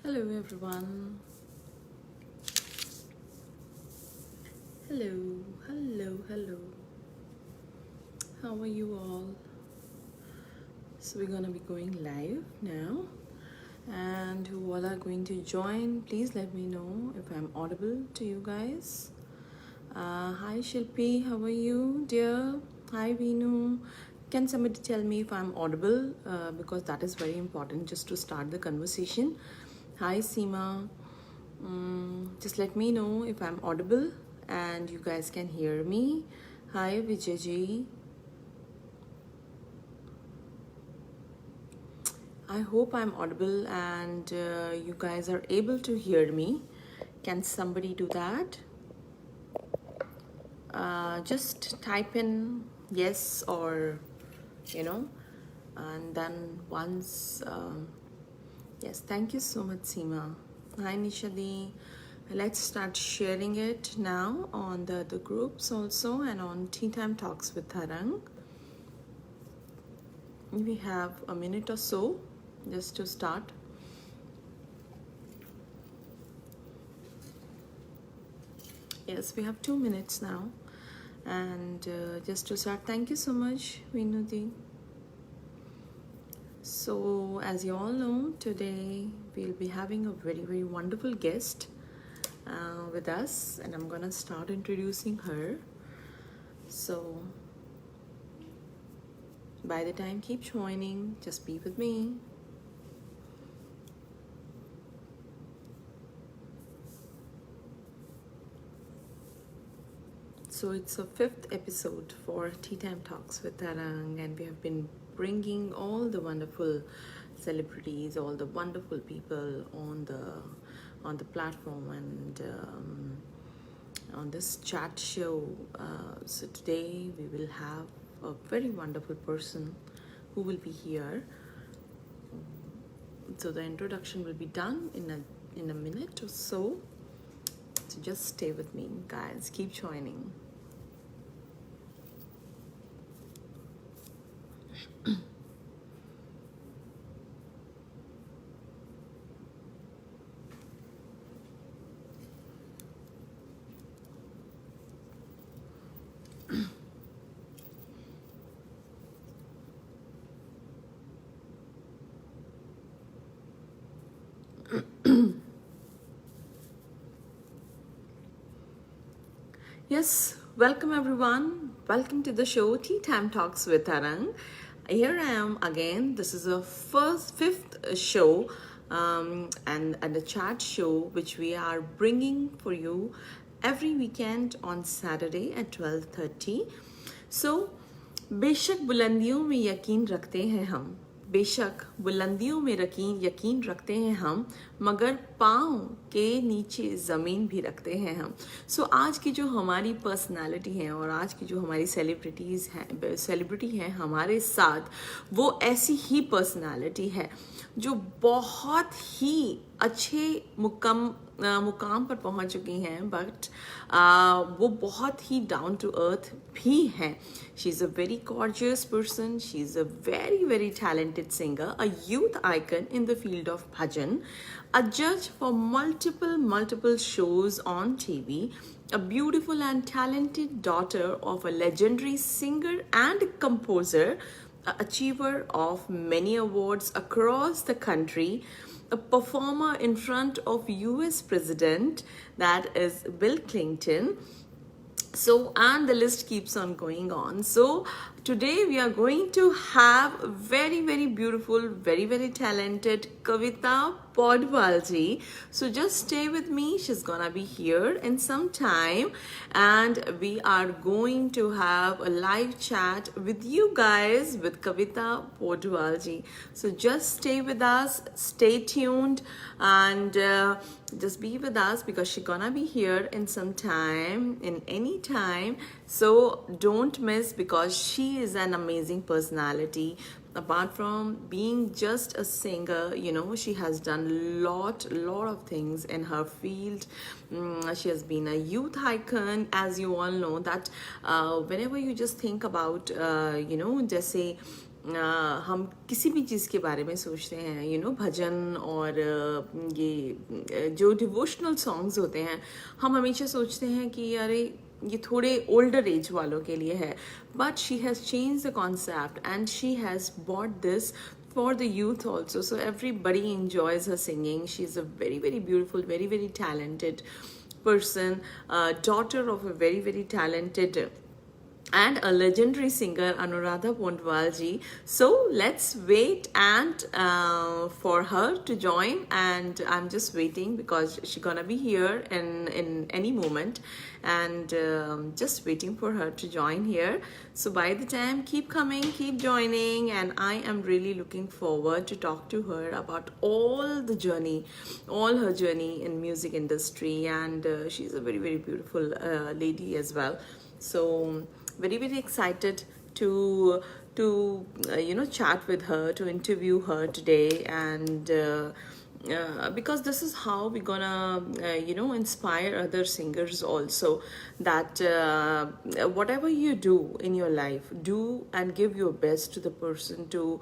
Hello everyone. Hello, hello. How are you all? So we're gonna be going live now. And who all are going to join, please let me know if I'm audible to you guys. Hi Shilpi, how are you, dear? Hi Veenu. Can somebody tell me if I'm audible? Because that is very important just to start the conversation. Hi Seema. Just let me know if I'm audible and you guys can hear me. Hi Vijayji. I hope I'm audible and you guys are able to hear me. Can somebody do that? Just type in yes or you know, and then once. Yes, thank you so much, Seema. Hi, Nishadi. Let's start sharing it now on the groups also and on Tea Time Talks with Tarang. We have a minute or so just to start. Yes, we have 2 minutes now. And just to start, thank you so much, Vinudi. So, as you all know, today we'll be having a very wonderful guest with us, and I'm gonna start introducing her. So, by the time, keep joining, just be with me. So it's a 5th episode for Tea Time Talks with Tarang, and we have been bringing all the wonderful celebrities, all the wonderful people on the platform and on this chat show. So today we will have a very wonderful person who will be here. So the introduction will be done in a minute or so. So just stay with me, guys. Keep joining. Yes, welcome everyone. Welcome to the show Tea Time Talks with Tarang. Here I am again. This is a fifth show and a chat show which we are bringing for you every weekend on Saturday at 12:30. So बेशक बुलंदियों में यकीन रखते हैं हम, बेशक बुलंदियों में यकीन रखते हैं हम, मगर पाँव के नीचे ज़मीन भी रखते हैं हम. सो आज की जो हमारी पर्सनालिटी है और आज की जो हमारी सेलिब्रिटी हैं हमारे साथ, वो ऐसी ही पर्सनालिटी है जो बहुत ही अच्छे मुकाम पर पहुंच चुकी हैं, बट वो बहुत ही डाउन टू अर्थ भी हैं. She is a very gorgeous person. She is a very talented singer, a youth icon in the field of bhajan, a judge for multiple shows on TV, a beautiful and talented daughter of a legendary singer and composer, an achiever of many awards across the country, a performer in front of US President, that is Bill Clinton. So, and the list keeps on going on. So today we are going to have very beautiful, very talented Kavita Podwalji. So just stay with me. She's gonna be here in some time, and we are going to have a live chat with you guys with Kavita Podwalji. So just stay with us, stay tuned, and just be with us because she's gonna be here in some time, in any time. So don't miss, because she is an amazing personality. Apart from being just a singer, you know, she has done lot of things in her field. She has been a youth icon, as you all know that whenever you just think about you know, just say हम किसी भी चीज़ के बारे में सोचते हैं, भजन और जो डिवोशनल सॉन्ग्स होते हैं, हम हमेशा सोचते हैं कि अरे ये थोड़े ओल्डर एज वालों के लिए है, but she has change the concept and she has bought this for the youth also, so everybody enjoys her singing. She's a very very beautiful, very very talented person, daughter of a very very talented and a legendary singer, Anuradha Pondwal ji. So let's wait and for her to join, and I'm just waiting because she's gonna be here in any moment, and just waiting for her to join here. So by the time, keep coming, keep joining, and I am really looking forward to talk to her about all the journey, all her journey in music industry, and she's a very very beautiful lady as well. So very very excited to chat with her, to interview her today, and because this is how we're gonna inspire other singers also, that whatever you do in your life, do and give your best to the person, to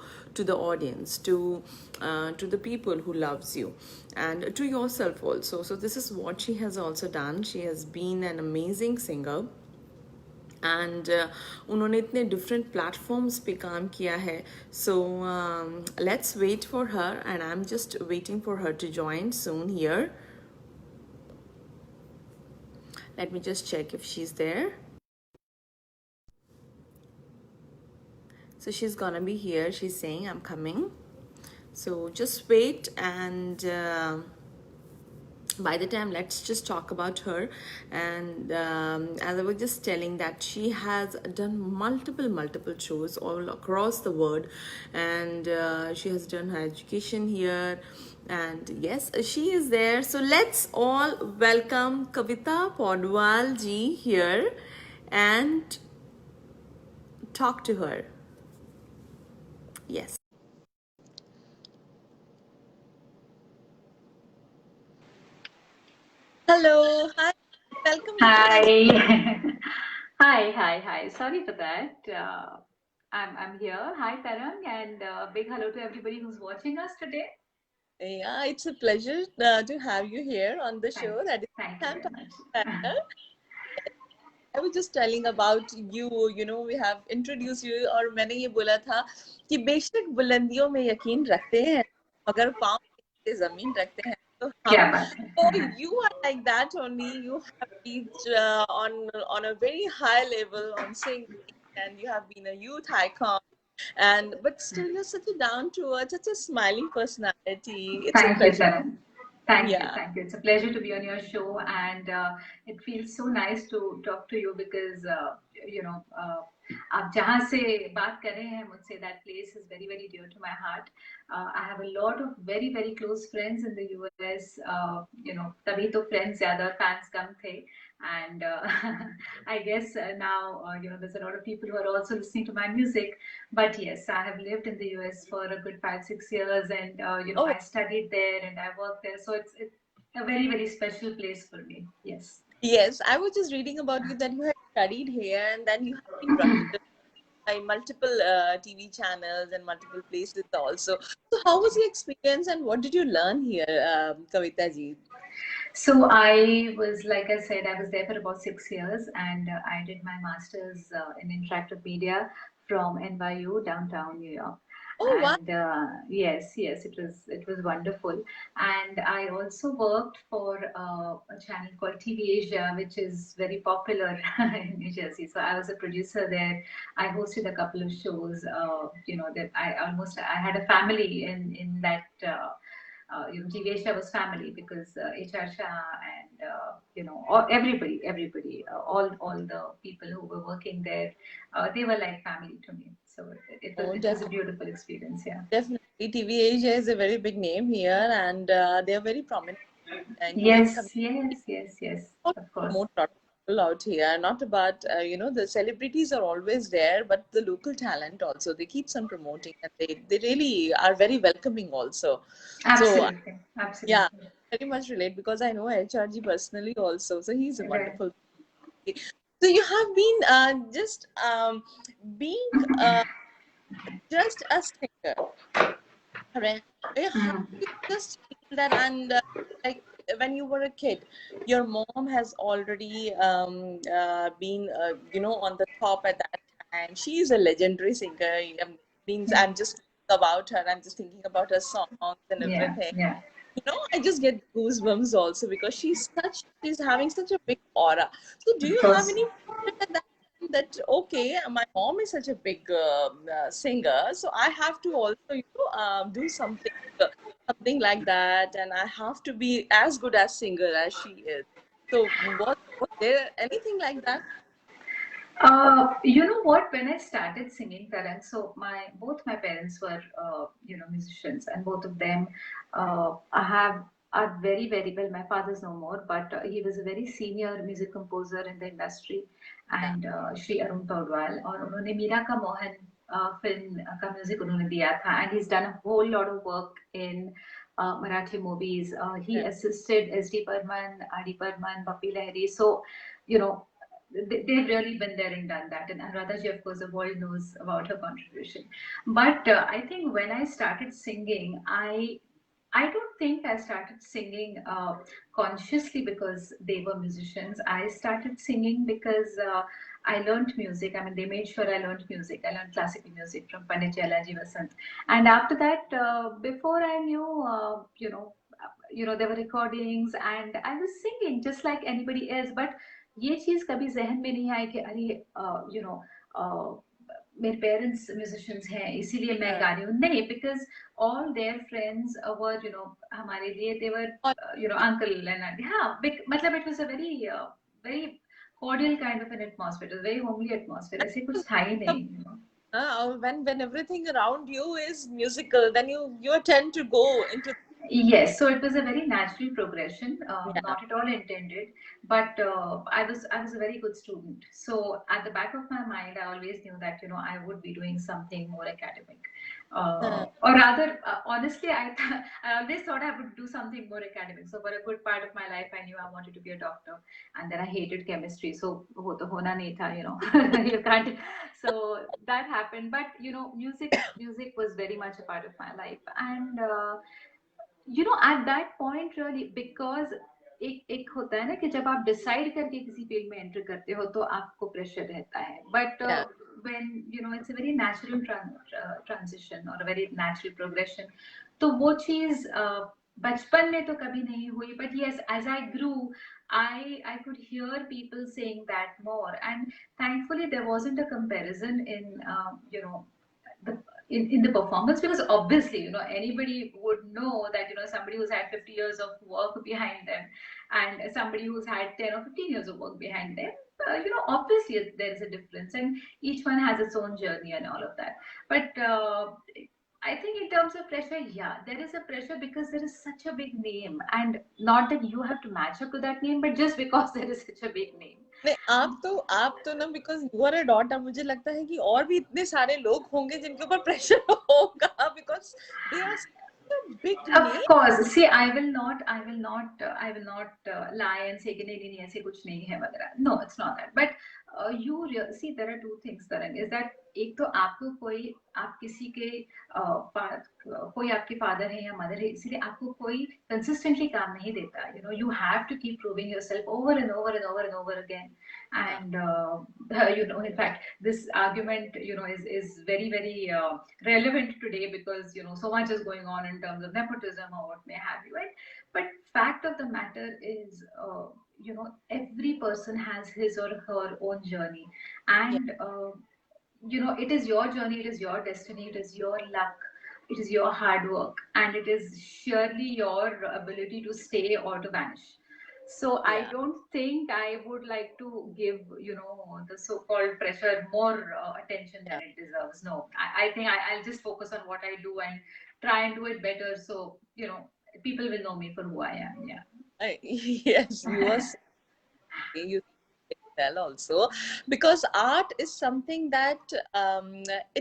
the audience, to the people who loves you, and to yourself also. So this is what she has also done. She has been an amazing singer, and उन्होंने इतने different platforms पे काम किया है. So let's wait for her, and I am just waiting for her to join soon here. Let me just check if she's there. So she's gonna be here. She's saying I'm coming. So just wait, and by the time, let's just talk about her. And as I was just telling, that she has done multiple shows all across the world, and she has done her education here, and yes, she is there. So let's all welcome Kavita Pondwal ji here and talk to her. Yes. Hello, hi, welcome Kavita ji. Hi. Hi. Sorry for that. I'm here. Hi, Tarang, and big hello to everybody who's watching us today. Yeah, it's a pleasure to have you here on the show. That is Thank you Sam very much. Talks. I was just telling about you. We have introduced you, और मैंने ये बोला था कि बेशक बुलंदियों में यकीन रखते हैं, मगर पाँव पे जमीन रखते हैं. तो क्या हम, बात है? so you are like that only. You have reached on a very high level on singing, and you have been a youth icon. And but still, you're such a down to earth, such a smiling personality. It's a Thank you, pleasure. Tarang. Thank you. Yeah. Thank you. It's a pleasure to be on your show, and it feels so nice to talk to you because आप जहाँ से बात कर रहे हैं मुझसे, that place is very very dear to my heart. I have a lot of very very close friends in the US. तभी तो friends ज़्यादा और fans कम थे, and I guess now there's a lot of people who are also listening to my music. But yes, I have lived in the US for a good 5-6 years, and Oh, I studied there and I worked there, so it's a very very special place for me. Yes. yes. I was just reading about you that you had studied here, and then you have been broadcast by multiple TV channels and multiple places also. So, how was your experience, and what did you learn here, Kavita ji? So I was, like I said, I was there for about 6 years, and I did my master's in interactive media from NYU downtown New York. Oh, wow. And yes, it was wonderful. And I also worked for a channel called TV Asia, which is very popular in New Jersey. So I was a producer there. I hosted a couple of shows. That I had a family in that. Jigesha was family because HR Shah and everybody, all the people who were working there, they were like family to me. So Oh, it was a beautiful experience. Yeah. definitely. TV Asia is a very big name here, and they are very prominent in Indian Yes, community. yes. Not Of course. promote a lot of people out here. Not about the celebrities are always there, but the local talent also, they keeps on promoting, and they really are very welcoming also. So Absolutely, yeah, absolutely. very much relate because I know HRG personally also. So he's a Right. wonderful. So you have been just being just a singer, right? How Mhm. you just feel that, and like when you were a kid, your mom has already been, on the top at that time. She is a legendary singer. Means I'm just thinking about her. I'm just thinking about her songs and Yeah, everything. yeah. I just get goosebumps also because she's having such a big aura. So do Of you have course. any moment at that time that, okay, my mom is such a big singer, so I have to also do something like that, and I have to be as good as singer as she is. So was there anything like that? You know what? When I started singing, Taran, so both my parents were musicians, and both of them I have are very very well. My father's no more, but he was a very senior music composer in the industry, Yeah. and Shri Arun Paudwal और उन्होंने मीरा का Mohan film का music उन्होंने दिया था, and he's done a whole lot of work in Marathi movies. He Yeah. assisted S.D. Burman, R.D. Burman, Bappi Lahiri. So, you know, they've really been there and done that. And Anuradha of course, the world knows about her contribution. But I think when I started singing, I don't think I started singing consciously because they were musicians. I started singing because I learned music. I mean, they made sure I learned music. I learned classical music from Pandit Jalaji Vasant. And after that, before I knew, there were recordings and I was singing just like anybody else. But ये चीज कभी जहन में नहीं आई कि अरे मेरे parents musicians हैं इसीलिए मैं Yeah. गा रही हूँ नहीं because all their friends were हमारे लिए देवर Or, अंकल एंड हाँ मतलब it was a very very cordial kind of an atmosphere. It was very homely atmosphere. ऐसे कुछ था ही नहीं. when everything around you is musical, then you tend to go into. Yes, so it was a very natural progression, Yeah. not at all intended, but I was a very good student. So at the back of my mind, I always knew that I would be doing something more academic, or rather, honestly, I always thought I would do something more academic. So for a good part of my life, I knew I wanted to be a doctor, and then I hated chemistry. So वो तो होना नहीं था, you can't. So that happened, but music was very much a part of my life, and. At that point really because एक होता है ना कि जब आप डिसाइड करके किसी फील्ड में एंटर करते हो तो आपको प्रेशर रहता है but Yeah. when it's a very natural transition or a very natural progression तो वो चीज बचपन में तो कभी नहीं हुई but yes as I grew I could hear people saying that more and thankfully there wasn't a comparison in the in the performance because obviously anybody would know that somebody who's had 50 years of work behind them and somebody who's had 10 or 15 years of work behind them obviously there is a difference and each one has its own journey and all of that but I think in terms of pressure, yeah, there is a pressure because there is such a big name, and not that you have to match up to that name, but just because there is such a big name. नहीं, आप तो ना because you are a daughter, मुझे लगता है कि और भी इतने सारे लोग होंगे जिनके ऊपर प्रेशर होगा because they are big Of name. course, see, I will not lie and say कि नहीं नहीं नहीं ऐसे कुछ नहीं है वगैरह. No, it's not that. But see, there are two things, Karan. Is that एक तो आपको आप किसी के कोई आपके फादर है या मदर है इसीलिए आपको कोई कंसिस्टेंटली काम नहीं देता. You have to keep proving yourself over and over and over and over again. हाँ. And in fact, this argument is very very relevant today because so much is going on in terms of nepotism or what may have you, right? But fact of the matter is every person has his or her own journey Yeah. and it is your journey, it is your destiny, it is your luck, it is your hard work, and it is surely your ability to stay or to vanish. So I Yeah. don't think I would like to give the so-called pressure more attention than Yeah. it deserves. No, I think I'll just focus on what I do and try and do it better. So people will know me for who I am. Yeah. Yes, you are saying, you well also, because art is something that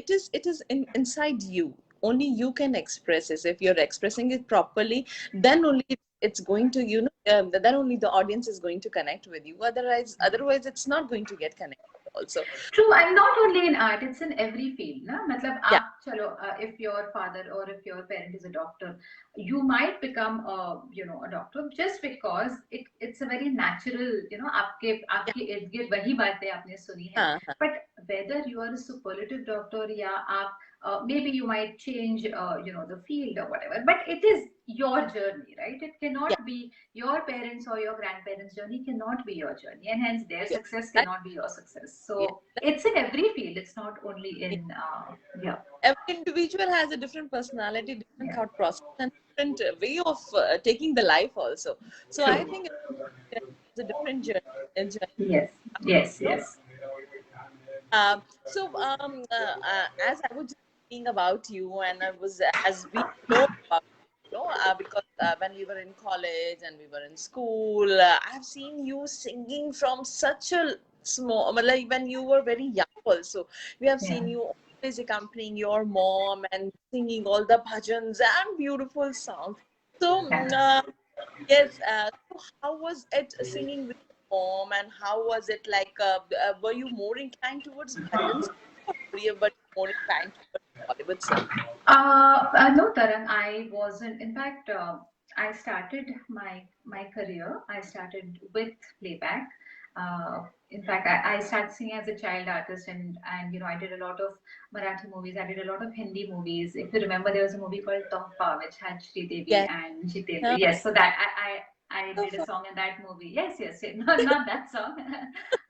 it is inside you. Only you can express it. If you're expressing it properly, then only it's going to, then only the audience is going to connect with you. Otherwise it's not going to get connected. also. True, and not only in art, it's in every field. Na? मतलब Yeah. आप चलो, if your father or if your parent is a doctor, you might become a doctor just because it's a very natural, आपके Yeah. आपके इर्द गिर्द वही बातें आपने सुनी है. हाँ, हाँ. But whether you are a superlative doctor या आप maybe you might change the field or whatever, but it is your journey, right? It Yeah. cannot be your parents or your grandparents' journey, cannot be your journey, and hence their Yeah. success That, cannot be your success. yeah. So it's in every field, it's not only Yeah. in yeah. Every individual has a different personality, different Yeah, thought process, and different way of taking the life also. So I true. think it's a different journey. Yes, yes, No? yes. As I was just thinking about you, and I was, as we know about, because when we were in college and we were in school, I've seen you singing from such a small, like when you were very young also. We have Yeah, seen you always accompanying your mom and singing all the bhajans and beautiful songs. So, yeah. yes, so how was it singing with your mom, and how was it like? Were you more inclined towards bhajans, or were you more inclined towards Bollywood songs? No, Tarang, I wasn't. In fact, I started my career. I started with playback. In fact, I started singing as a child artist, and I did a lot of Marathi movies. I did a lot of Hindi movies. If you remember, there was a movie called Tompa, which had Sri Devi Yes. and Jitendra. Huh? Yes, so that I So did a fun. song in that movie. Yes, yes, yes. Not that song,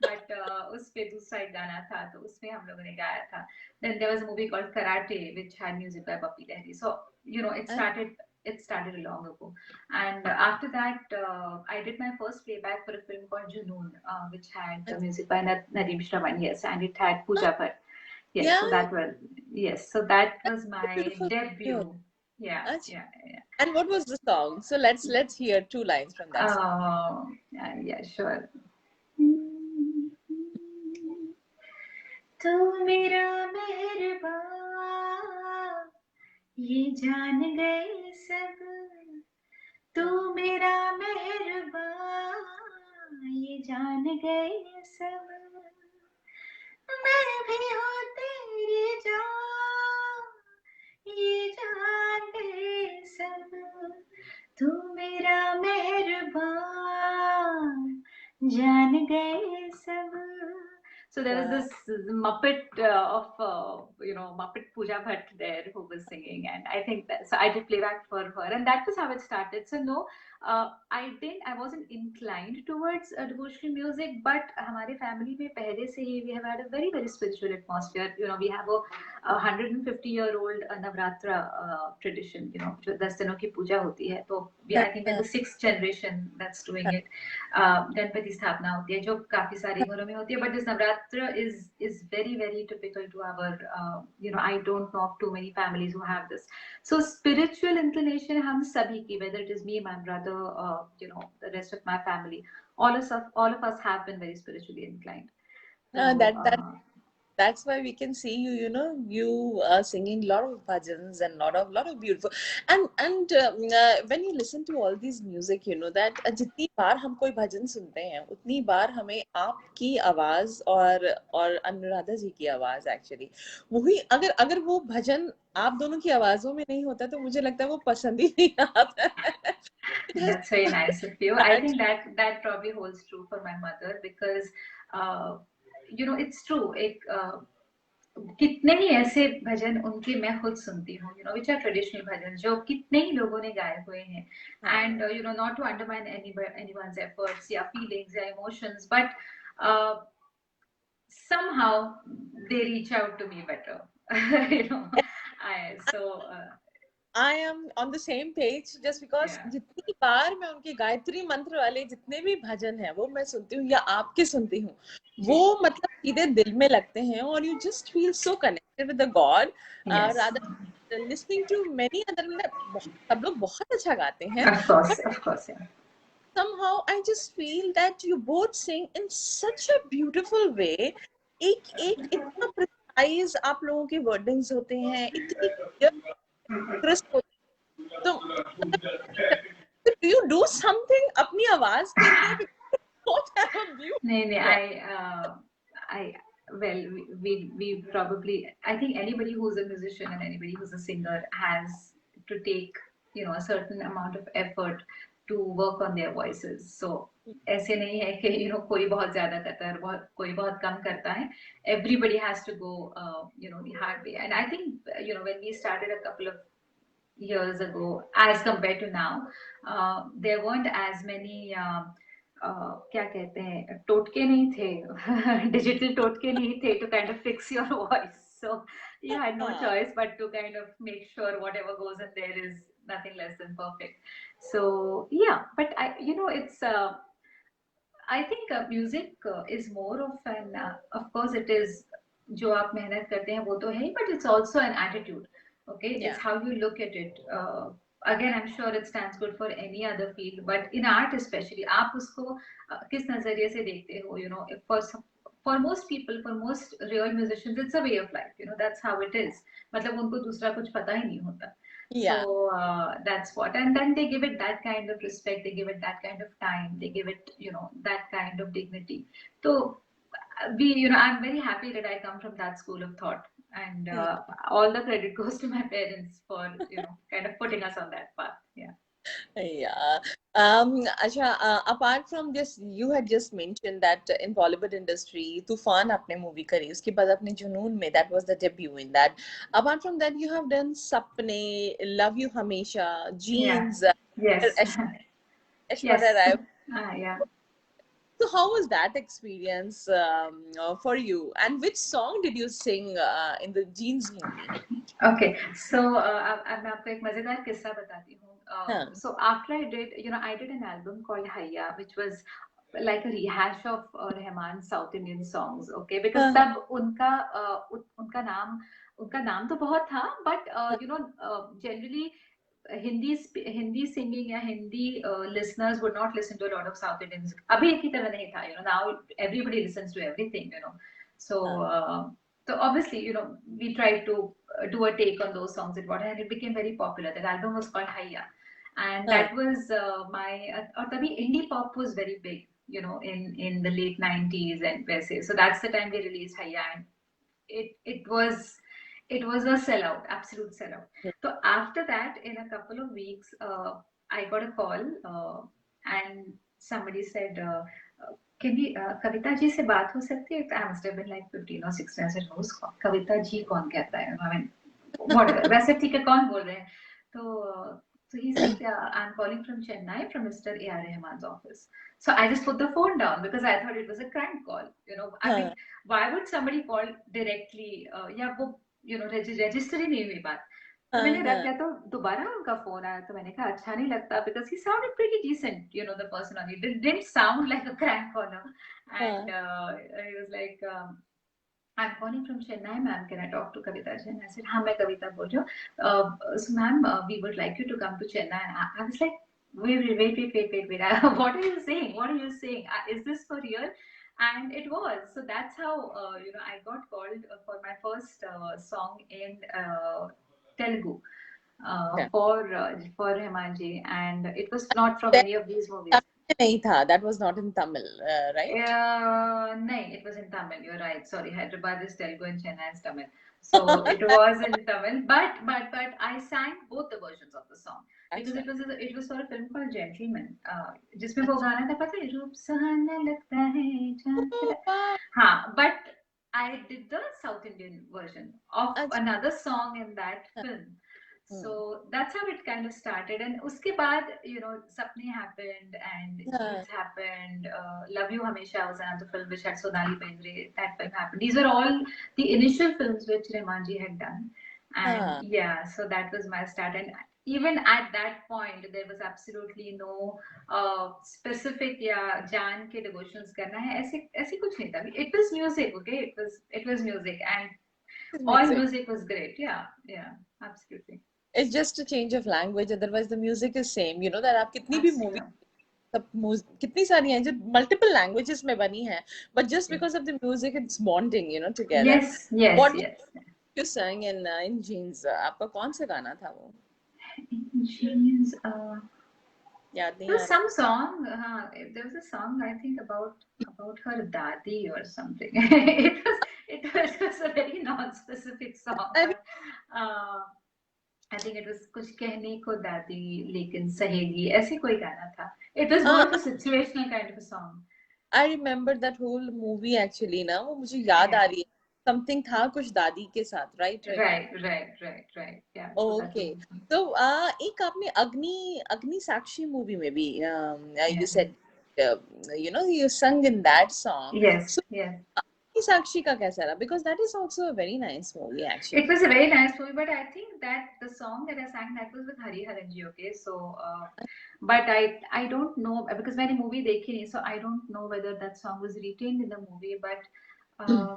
but उस पे दूसरा एक गाना था, तो उसमें हम लोगों ने गाया था. Then there was a movie called Karate, which had music by Papi Lahiri. So And it started long ago. And after that, I did my first playback for a film called Junoon, which had music by Nadeem Shravan, yes, and it had Pooja Bhatt. Yes, yeah, so that that's was so my beautiful. Yeah. debut. Yeah, Ach- yeah, yeah. And what was the song? So let's hear two lines from that song. Yeah, sure. तू मेरा मेहरबान, ये जान गए सब. तू मेरा मेहरबान, ये जान गए सब. मैं भी हूँ तेरी जान, ये जान गए सब. तू मेरा मेहरबान, जान गए सब. So there was Wow. this Muppet of Muppet Pooja Bhatt there who was singing, and I think that, so I did playback for her, and that was how it started. So no, I wasn't inclined towards devotional music, but हमारे family में पहले से ही we have had a very very spiritual atmosphere. We have a 150-year-old Navratra tradition. जो 10 दिनों की पूजा होती है, तो I think we're the sixth generation that's doing it. Ganpati स्थापना होती है जो काफी सारे घरों में होती है, but this Navratri is very very typical to our I don't know of too many families who have this. So spiritual inclination हम सभी की, whether it is me, my brother, the rest of my family, all of us have been very spiritually inclined. So That that's why we can see you, you singing a lot of bhajans and lot of beautiful, and when you listen to all these music, that जितनी बार हम कोई भजन सुनते हैं उतनी बार हमें आपकी आवाज और अनुराधा जी की आवाज एक्चुअली वही, अगर अगर वो भजन आप दोनों की आवाजों में नहीं होता तो मुझे लगता है वो पसंद ही नहीं आता है. It has that's very nice of you. I think that probably holds true for my mother because it's true. कितने ही ऐसे भजन उनके मैं खुद सुनती हूँ, विच आर ट्रेडिशनल भजन जो कितने ही लोगों ने गाए हुए हैं. And not to undermine anyone's efforts या feelings या emotions, but somehow they reach out to me better. you know I so I am on the same page just because yeah, जितनी बार मैं उनके गायत्री मंत्र वाले जितने भी भजन हैं वो मैं सुनती हूँ या आपके सुनती हूँ, वो जी, मतलब सीधे दिल में लगते हैं और you just feel so connected with the God, yes, rather than listening to many other. सब लोग बहुत अच्छा गाते हैं, but of course, yeah. somehow I just feel that you both sing in such a beautiful way. एक एक इतना precise आप लोगों के wordings होते हैं, इतनी clear, crisp होते हैं. तो मतलब do you do something अपनी आवाज के लिए? Because you don't have a view. नहीं, Yeah. I well, we probably, I think anybody who's a musician and anybody who's a singer has to take, a certain amount of effort to work on their voices. So ऐसे नहीं है कि कोई बहुत ज्यादा करता है और कोई बहुत कम करता है. Everybody has to go the hard way. And I think when we started a couple of years ago as compared to now, there weren't as many क्या कहते हैं, टोटके नहीं थे, डिजिटल टोटके नहीं थे to kind of fix your voice. So you had no हाँ. choice but to kind of make sure whatever goes in there is nothing less than perfect. So yeah, but it's I think music is more of an, of course, it is जो आप मेहनत करते हैं वो तो है ही, but it's also an attitude. Okay, it's Yeah. how you look at it. Again, I'm sure it stands good for any other field, but in art especially, आप उसको किस नजरिए से देखते हो? For most people, for most real musicians, it's a way of life. That's how it is. मतलब उनको दूसरा कुछ पता ही नहीं होता. Yeah. So that's what, and then they give it that kind of respect, they give it that kind of time, they give it, that kind of dignity. So I'm very happy that I come from that school of thought, and all the credit goes to my parents for, kind of putting us on that path. Yeah. Yeah. Acha, apart from this, you had just mentioned that in Bollywood industry, Tufan आपने movie करी, उसके बाद अपने जुनून में, that was the debut in that. Apart from that, you have done Sapne, Love You Hamesha, Yeah. Jeans, Yes. Aishwarya Yes. Rai. Yeah. So how was that experience for you? And which song did you sing in the Jeans movie? Okay, so अब मैं आपको एक मजेदार किस्सा बताती हूँ. हाँ. So after I did an album called Hayya, which was like a rehash of Rahman's South Indian songs. Okay, because हाँ. तब उनका नाम तो बहुत था, but generally Hindi singing या Hindi listeners would not listen to a lot of South Indian music. अभी की तरह नहीं था. Now everybody listens to everything. So. So obviously, we tried to do a take on those songs and it became very popular. That album was called Hayya, and हाँ. that was और तभी indie pop was very big, in the late 90s and वैसे. So that's the time we released Hayya, and it was a sellout, absolute sellout. So after that, in a couple of weeks, I got a call, and somebody said, can we Kavita ji से बात हो सकती है? I must have been like 15 or 16. I said, who's Kavita ji कौन कहता है? I mean, whatever. वैसे ठीक है, कौन बोल रहे हैं? So he said, I'm calling from Chennai, from Mr. A.R. Rahman's office. So I just put the phone down because I thought it was a crank call. I mean, why would somebody call directly? या वो register ही नहीं हुई बात. तो मैंने रख दिया, तो दोबारा उनका फोन आया, तो मैंने कहा अच्छा नहीं लगता, because he sounded pretty decent, the person on it didn't sound like a crank caller, and he was like, I'm calling from Chennai, ma'am. Can I talk to Kavita ji? And I said, हाँ मैं कविता बोल रही हूँ. So ma'am, we would like you to come to Chennai. And I was like, wait. What are you saying? What are you saying? Is this for real? And it was. So that's how I got called for my first song in Telugu for Rahman ji, and it was not from any of these movies. नहीं था, that was not in Tamil, right? No, it was in Tamil. You're right. Sorry, Hyderabad is Telugu and Chennai is Tamil. So it was in Tamil, but I sang both the versions of the song because it was for a film called Gentleman. जिसमें वो गाना था, पता है, रूप सुहाना लगता है, हाँ, but I did the South Indian version of another song in that film. So that's how it kind of started, and uske baad, Sapne happened and Jeans happened. Love You Hamesha was another film which had Sonali Bendre. That film happened. These were all the initial films which Rahman ji had done, and yeah, so that was my start. And even at that point, there was absolutely no specific Jan ke devotions karna hai. ऐसे कुछ नहीं था. It was music, okay? It was music, and all music was great. Yeah, absolutely. It's just a change of language, otherwise the music is same. That आप कितनी भी movie, कितनी सारी हैं जो multiple languages में बनी हैं, but just because of the music, it's bonding, together. Yes. What you sang in Jeans? आपका कौन सा गाना था वो? In Jeans, याद नहीं there was some song. There was a song, I think, about her dadi or something. it was a very non-specific song, I but uh, I think it was कुछ कहने को दादी लेकिन सहेली ऐसे कोई गाना था. It was more uh, of a situational kind of a song. I remember that whole movie actually ना, वो मुझे याद आ Yeah. रही है. Something था कुछ दादी के साथ, right, right. Right. Yeah, so that was Okay. the song. So एक आपने अग्नि अग्नि साक्षी movie में भी you Yeah. said uh, you sung in that song. Yes, So yes. अग्नि साक्षी का कैसा रहा? Because that is also a very nice movie It actually. was a very nice movie, but I think that the song that I sang that was with Hari Haranji. Okay, so but I don't know because मैंने movie देखी नहीं, so I don't know whether that song was retained in the movie. But uh,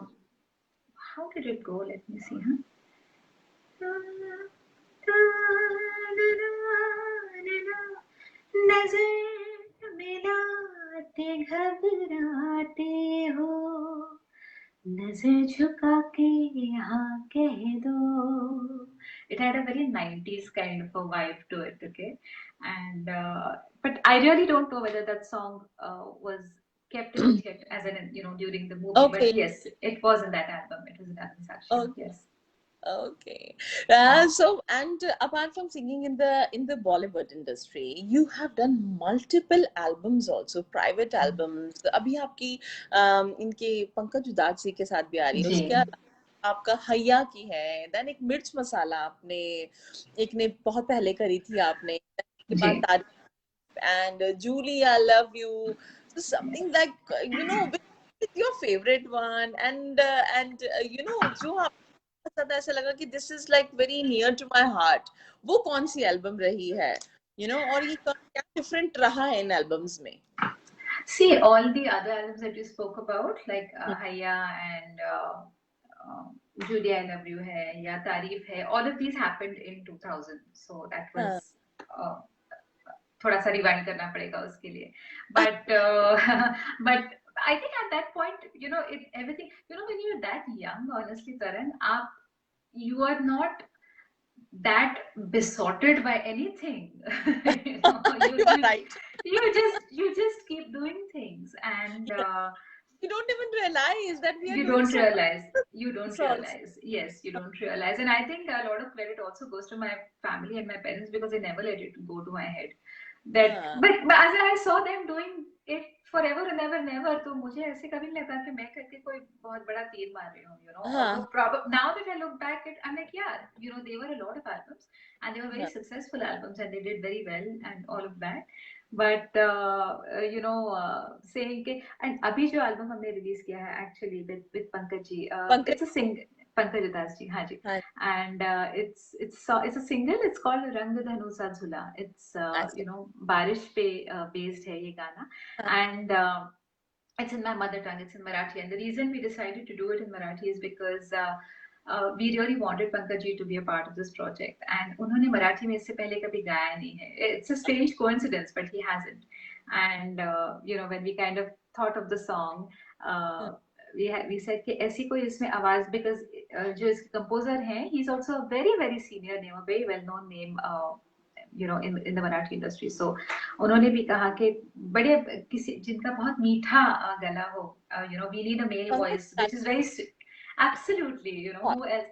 how did it go? Let me see. Huh? नजर मिलाते घबराते हो नजर झुका के यहाँ कह दो. It had a very 90s kind of a vibe to it, okay? And but I really don't know whether that song was kept in the theater as in during the movie. But Okay. yes, it was in that album. It was in that section. Okay. Yes. Okay. Yeah. So, and apart from singing in the Bollywood industry, you have done multiple albums also, private albums. अभी आपकी इनके पंकज उधास जी के साथ भी आ रही है. जी. उसके अलावा आपका हैया की है. देन एक मिर्च मसाला आपने एक ने बहुत पहले करी थी आपने. उसके जी. बाद तारीफ and Julie, I love you. So something like with your favorite one जो साथ ऐसा लगा कि this is like very near to my heart, वो कौन सी एल्बम रही है और ये क्या डिफरेंट रहा है इन एल्बम्स में? See, all the other albums that you spoke about, like Haya and Julia, I Love You Hai, Ya Tareef Hai, all of these happened in 2000. So that हाँ. was uh, थोड़ा सा rewind करना पड़ेगा उसके लिए. But but I think at that point, everything, when you're that young, honestly, Taran, you are not that besotted by anything. you know, you, You are you right. you just keep doing things, and Yeah. You don't even realize that we are you doing don't so much realize. You don't also. realize. Yes, you don't realize. And I think a lot of credit also goes to my family and my parents because they never let it go to my head. That, हाँ. but as I saw them doing it forever and ever, never, तो मुझे ऐसे कभी नहीं लगा कि मैं करके कोई बहुत बड़ा तीर मार रही हूँ. हाँ. Although now that I look back, I'm like, yeah, they were a lot of albums and they were very हाँ. successful albums and they did very well and all of that. But saying के and अभी जो album हमने release किया है actually with Pankaj ji, Pankaj. it's a Pankaj Udas ji, हाँ जी. हाँ. And it's a single. It's called Rang Dhanu Sa Jhula. It's अच्छा. बारिश पे based है ये गाना. हाँ. And it's in my mother tongue. It's in Marathi. And the reason we decided to do it in Marathi is because we really wanted Pankaj ji to be a part of this project. And उन्होंने मराठी में इससे पहले कभी गाया नहीं है. It's a strange coincidence, but he hasn't. And when we kind of thought of the song, हाँ. we said कि ऐसी कोई इसमें आवाज, because जो इसके composer हैं, he's also a very very senior name, a very well known name. In the Marathi industry. So उन्होंने भी कहा कि बड़े किसी जिनका बहुत मीठा गला हो, we need a male Pankaj voice which is very absolutely, बहुत. who is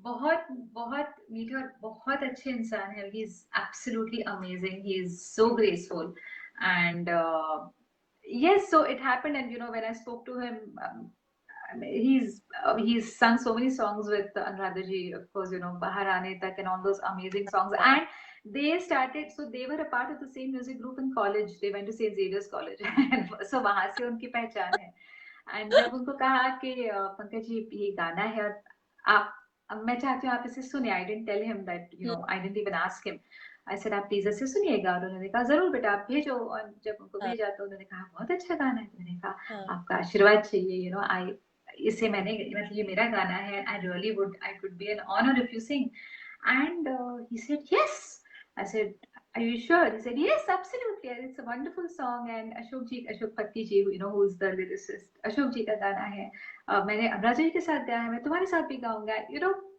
बहुत बहुत मीठे और बहुत अच्छे इंसान है. He is absolutely amazing. He is so graceful. And yes, so it happened. And when I spoke to him, he's sung so many songs with Anuradha ji, of course, Bahar Aane Tak and all those amazing songs. And they started, so they were a part of the same music group in college. They went to St. Xavier's College. And so वहां से उनकी पहचान है. And जब उनको कहा कि पंकज जी ये गाना है और आप, अब मैं चाहती हूँ आप इसे सुने. I didn't tell him that, I didn't even ask him. I said आप प्लीज ऐसे सुनिएगा. और उन्होंने कहा जरूर बेटा आप भेजो. और जब उनको हाँ. भेजा तो उन्होंने कहा बहुत अच्छा गाना है. मैंने कहा हाँ. आपका आशीर्वाद चाहिए. इसे मैंने मतलब ये मेरा गाना है. I could be an honor if you sing. And he said yes. I said, are you sure? He said yes, absolutely. And it's a wonderful song. And Ashok Patti ji, who's the lyricist, Ashok ji का गाना है. मैंने अनुराधा जी के साथ गाया है. मैं तुम्हारे साथ भी गाऊंगा.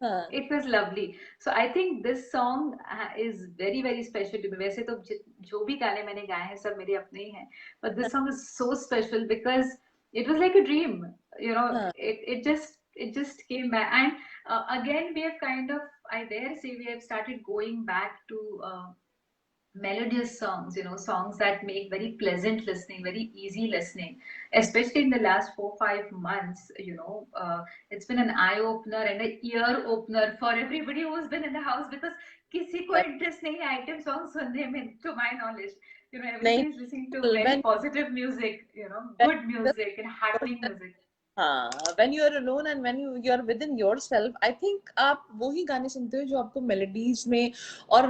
हाँ. It was lovely. So I think this song is very very special to me. वैसे तो जो भी गाने मैंने गाए हैं सब मेरे अपने ही हैं. But this song is so special because it was like a dream. हाँ. It just it just came back. And again, we have kind of, I dare say, we have started going back to melodious songs, songs that make very pleasant listening, very easy listening, especially in the last 4 5 months. It's been an eye opener and an ear opener for everybody who's been in the house, because किसी को interest नहीं है item song सुनने में, to my knowledge. नहीं, Everybody is listening to very when positive music, good music and happening music. हाँ, when you are alone and when you are within yourself, I think आप वही गाने सुनते हो जो आपको मेलोडीज में और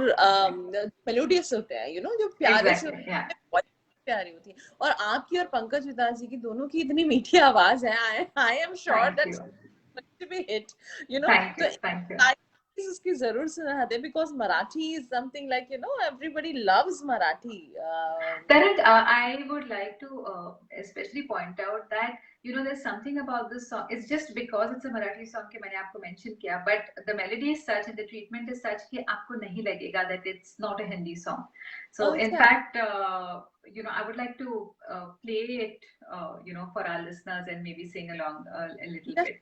मेलोडियस होते हैं, जो प्यारे से Exactly, yeah. बहुत प्यारी होती है। और आपकी और पंकज उधास जी की दोनों की इतनी मीठी आवाज है, I am sure Thank that's you. going to be hit, Thank तो you. Thank you. उसकी जरूर सुनाते, because Marathi is something like, everybody loves Marathi. Taran, I would like to especially point out that there's something about this song. It's just because it's a Marathi song कि मैंने आपको mention किया, but the melody is such and the treatment is such कि आपको नहीं लगेगा that it's not a Hindi song. So in fact, I would like to play it, for our listeners and maybe sing along a little bit.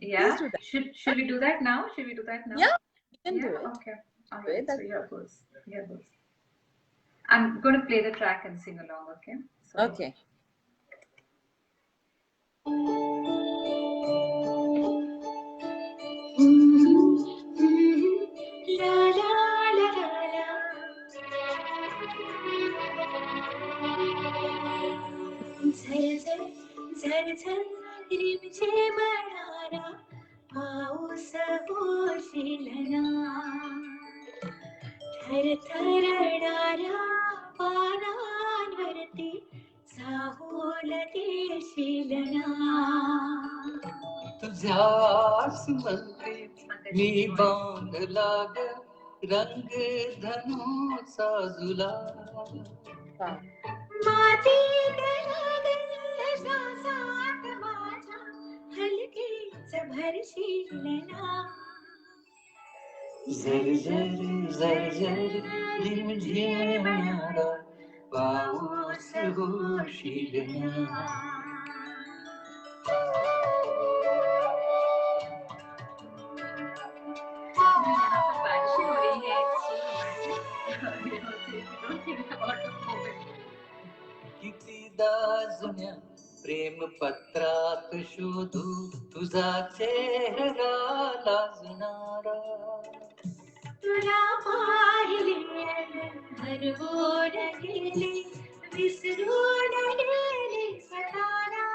Yeah. Please do that. Should we do that now? Should we do that now? Yeah, you can do it. Okay. All right. So here goes. I'm going to play the track and sing along, okay? So, Okay. La la la la la. झर झर रिमझिम मळाला पाऊस होशिलना थर थरणाऱ्या पानांवरती साहोल देशिलना तुझ्या सुमंतीत मी बांधला ग रंग धनु साजुला मातीत लागल श्वासात माझ्या हलकेच भरशिलना झर झर झर झर रिमझिम मळाला पाऊस होशिलना कितीदा जुन्या प्रेम पत्रात शोधू तुझा चेहरा लाजणारा तुला पाहिले हरवून गेले विसरून गेले सतारा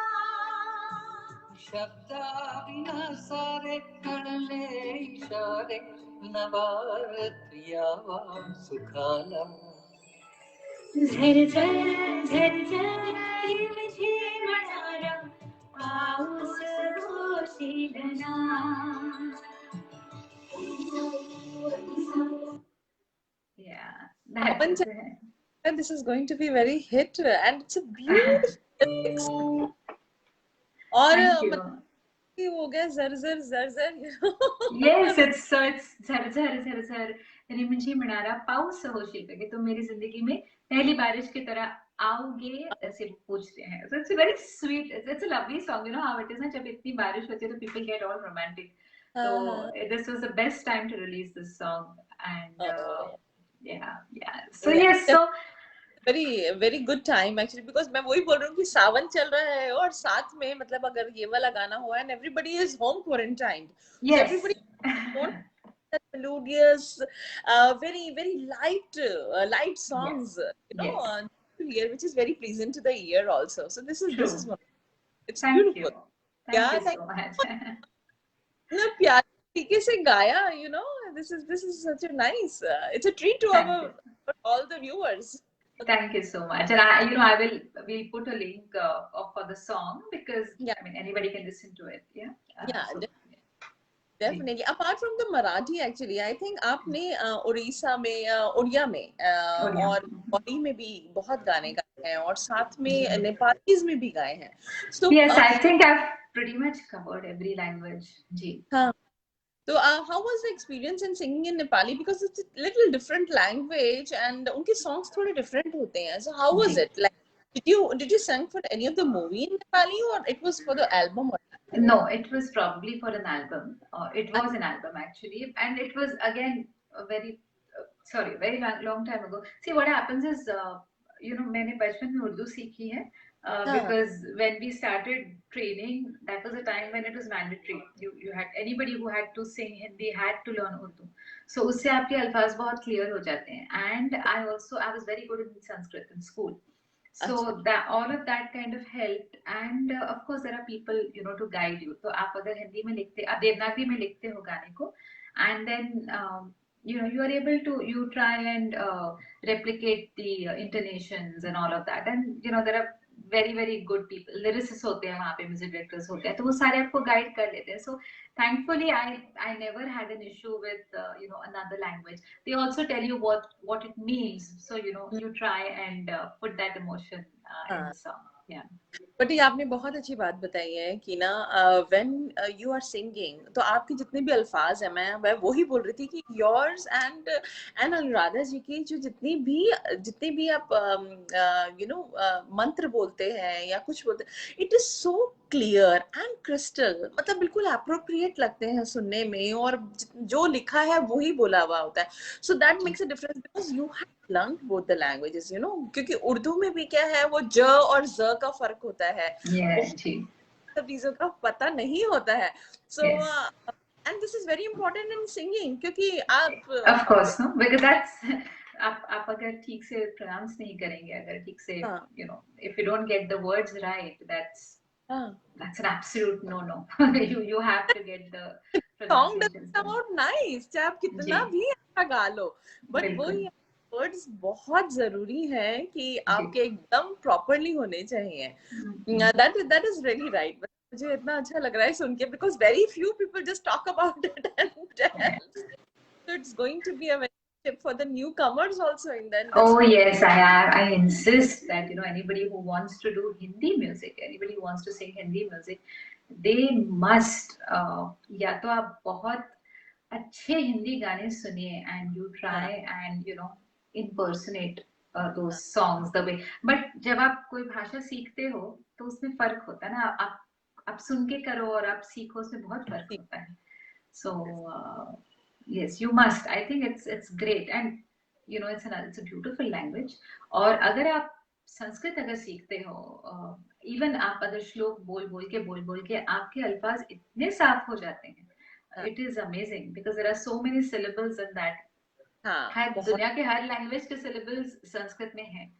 शब्दाविना सारे कळले इशारे नवारत यावा सुखाला झर झर झर झर रिमझिम मळाला पाऊस होशिलना Yeah, that's it. This is going to be very hit and it's a beautiful Thank you. हो गया zar zar zar zar Yes, it's झर झर झर झर रिमझिम मळाला पाऊस होशिल कि तुम मेरी जिंदगी में पहली बारिश की तरह आओगे ऐसे पूछते हैं. So it's a very sweet, it's a lovely song. How it is ना जब इतनी बारिश होती है तो people get all romantic. So this was the best time to release this song, and yeah. So yes, so very good time actually, because मैं वही बोल रही हूँ कि सावन चल रहा है और साथ में मतलब अगर ये वाला गाना हुआ and everybody is home quarantined. yes. So everybody melodious, very very light songs, here, which is very pleasant to the ear also. So this is one. It's Thank beautiful. You. Thank you so much. प्यार तरीके से गाया, this is such a nice, it's a treat to for all the viewers. Thank you so much, and we'll put a link for the song, because anybody can listen to it. Definitely. Apart from the Marathi, actually, I think आपने उड़ीसा में, उड़िया में और body में भी बहुत गाने गाए हैं और साथ में नेपालीज में भी गाए हैं. So yes, I think I've pretty much covered every language. जी. हाँ. So how was the experience in singing in Nepali, because it's a little different language and उनके songs थोड़े different होते हैं. So how was it like? Did you sing for any of the movie in Nepali, or it was for the album? No, it was probably for an album. It was an album actually, and it was again a very sorry, very long time ago. See, what happens is, मैंने बचपन में उर्दू सीखी है, हाँ, because when we started training, that was a time when it was mandatory. You had anybody who had to sing Hindi had to learn Urdu. So उससे आपके अल्फाज बहुत clear हो जाते हैं. And I was very good in Sanskrit in school. So अच्छा, that all of that kind of helped, and of course there are people to guide you. तो आप अगर हिंदी में लिखते, आप देवनागरी में लिखते हो गाने को, and then you are able to try and replicate the intonations and all of that, and there are very good people, lyricists होते हैं वहाँ पे, music directors होते हैं, तो वो सारे आपको guide कर लेते हैं. So thankfully I never had an issue with another language. They also tell you what it means, so you try and put that emotion in हाँ. the song. Yeah. बट ये आपने बहुत अच्छी बात बताई है कि ना व्हेन यू आर सिंगिंग, तो आपके जितने भी अल्फाज हैं, मैं वही बोल रही थी कि योर्स एंड अनुराधा जी की जो जितने भी आप मंत्र बोलते हैं या कुछ बोलते हैं, it is so clear and crystal, मतलब बिल्कुल अप्रोप्रिएट लगते हैं सुनने में, और जो लिखा है वही बोला हुआ होता है. So that makes a difference because you have learned both the languages, क्योंकि उर्दू में भी क्या है, वो ज और ज का फर्क होता है, Yes, जी. सब चीजों का पता नहीं होता है. So Yes. and this is very important in singing, क्योंकि आप Of course, no, because that's आप अगर ठीक से pronounce नहीं करेंगे, अगर ठीक से हाँ, if you don't get the words right, हाँ, that's an absolute no. You have to get the song doesn't pronunciations come right. out nice, चाहे आप जी, कितना भी अच्छा गा लो, बट बिल्कुल. वही वर्ड्स बहुत जरूरी है कि जी. आपके एकदम प्रॉपरली होने चाहिए. हम्म. That is really right. मुझे इतना अच्छा लग रहा है सुन के, because very few people just talk about it and tell. So it's going to be a very tip for the newcomers also in the Oh industry. yes, I insist that anybody who wants to do Hindi music, anybody who wants to sing Hindi music, they must या तो आप बहुत अच्छे हिंदी गाने सुनिए and you try हाँ, and impersonate those हाँ, songs the way. But जब आप कोई भाषा सीखते हो तो उसमें फर्क होता है ना, आप सुन के करो और आप सीखो, उसमें बहुत फर्क ठीक. होता है. So yes, you must. I think it's great, and it's a beautiful language. और अगर आप संस्कृत अगर सीखते हो, इवन आप अगर श्लोक बोल के आपके अल्फाज इतने साफ हो जाते हैं, हाँ, it is amazing because there are so many syllables in that. हाँ, हर बहुत. दुनिया के हर लैंग्वेज के syllables संस्कृत में हैं.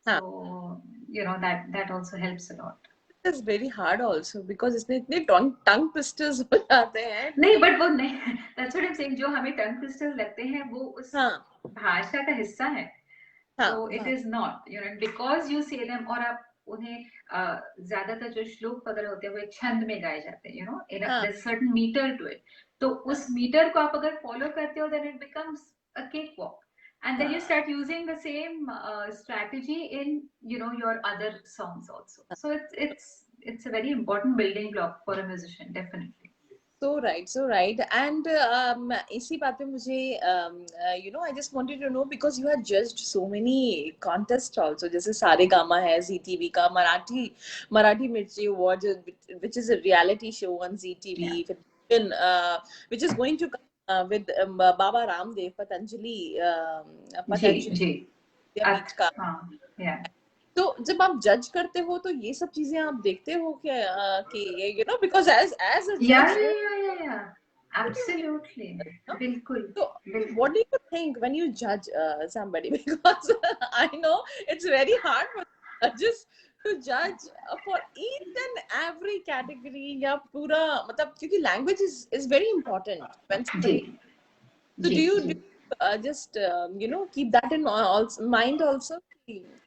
हाँ. So that also helps a lot. It is very hard also because इसमें इतने tongue twisters हो जाते हैं. नहीं, बट वो नहीं, that's what I'm saying, जो हमें टंग ट्विस्टर्स लगते हैं वो उस हाँ, भाषा का हिस्सा है. हाँ, So it हाँ, is not, because you say them, और आप उन्हें ज्यादातर जो श्लोक वगैरह होते हैं वो एक छंद में गाए जाते हैं, हाँ, there's certain meter to it. तो उस मीटर को आप अगर फॉलो करते हो, then it becomes a cakewalk, and then you हाँ. start using the same strategy in your other songs also. So it's a very important building block for a musician, definitely. So right. And इसी बात पे मुझे I just wanted to know, because you have judged so many contests also, जैसे सारेगामा है, ZTV का, मराठी मिर्ची award, which is a reality show on ZTV, then, which is going to come with Baba Ramdev, ji Patanjali ji. बीच का. हाँ, yeah. तो जब आप जज करते हो तो ये सब चीजें आप देखते हो कि because as a judge, Yeah. Absolutely. बिल्कुल. so what do you think when you judge somebody? Because I know it's very hard for judges to judge for each and every category या पूरा, मतलब क्योंकि language is very important when ji somebody. So do you just keep that in mind also?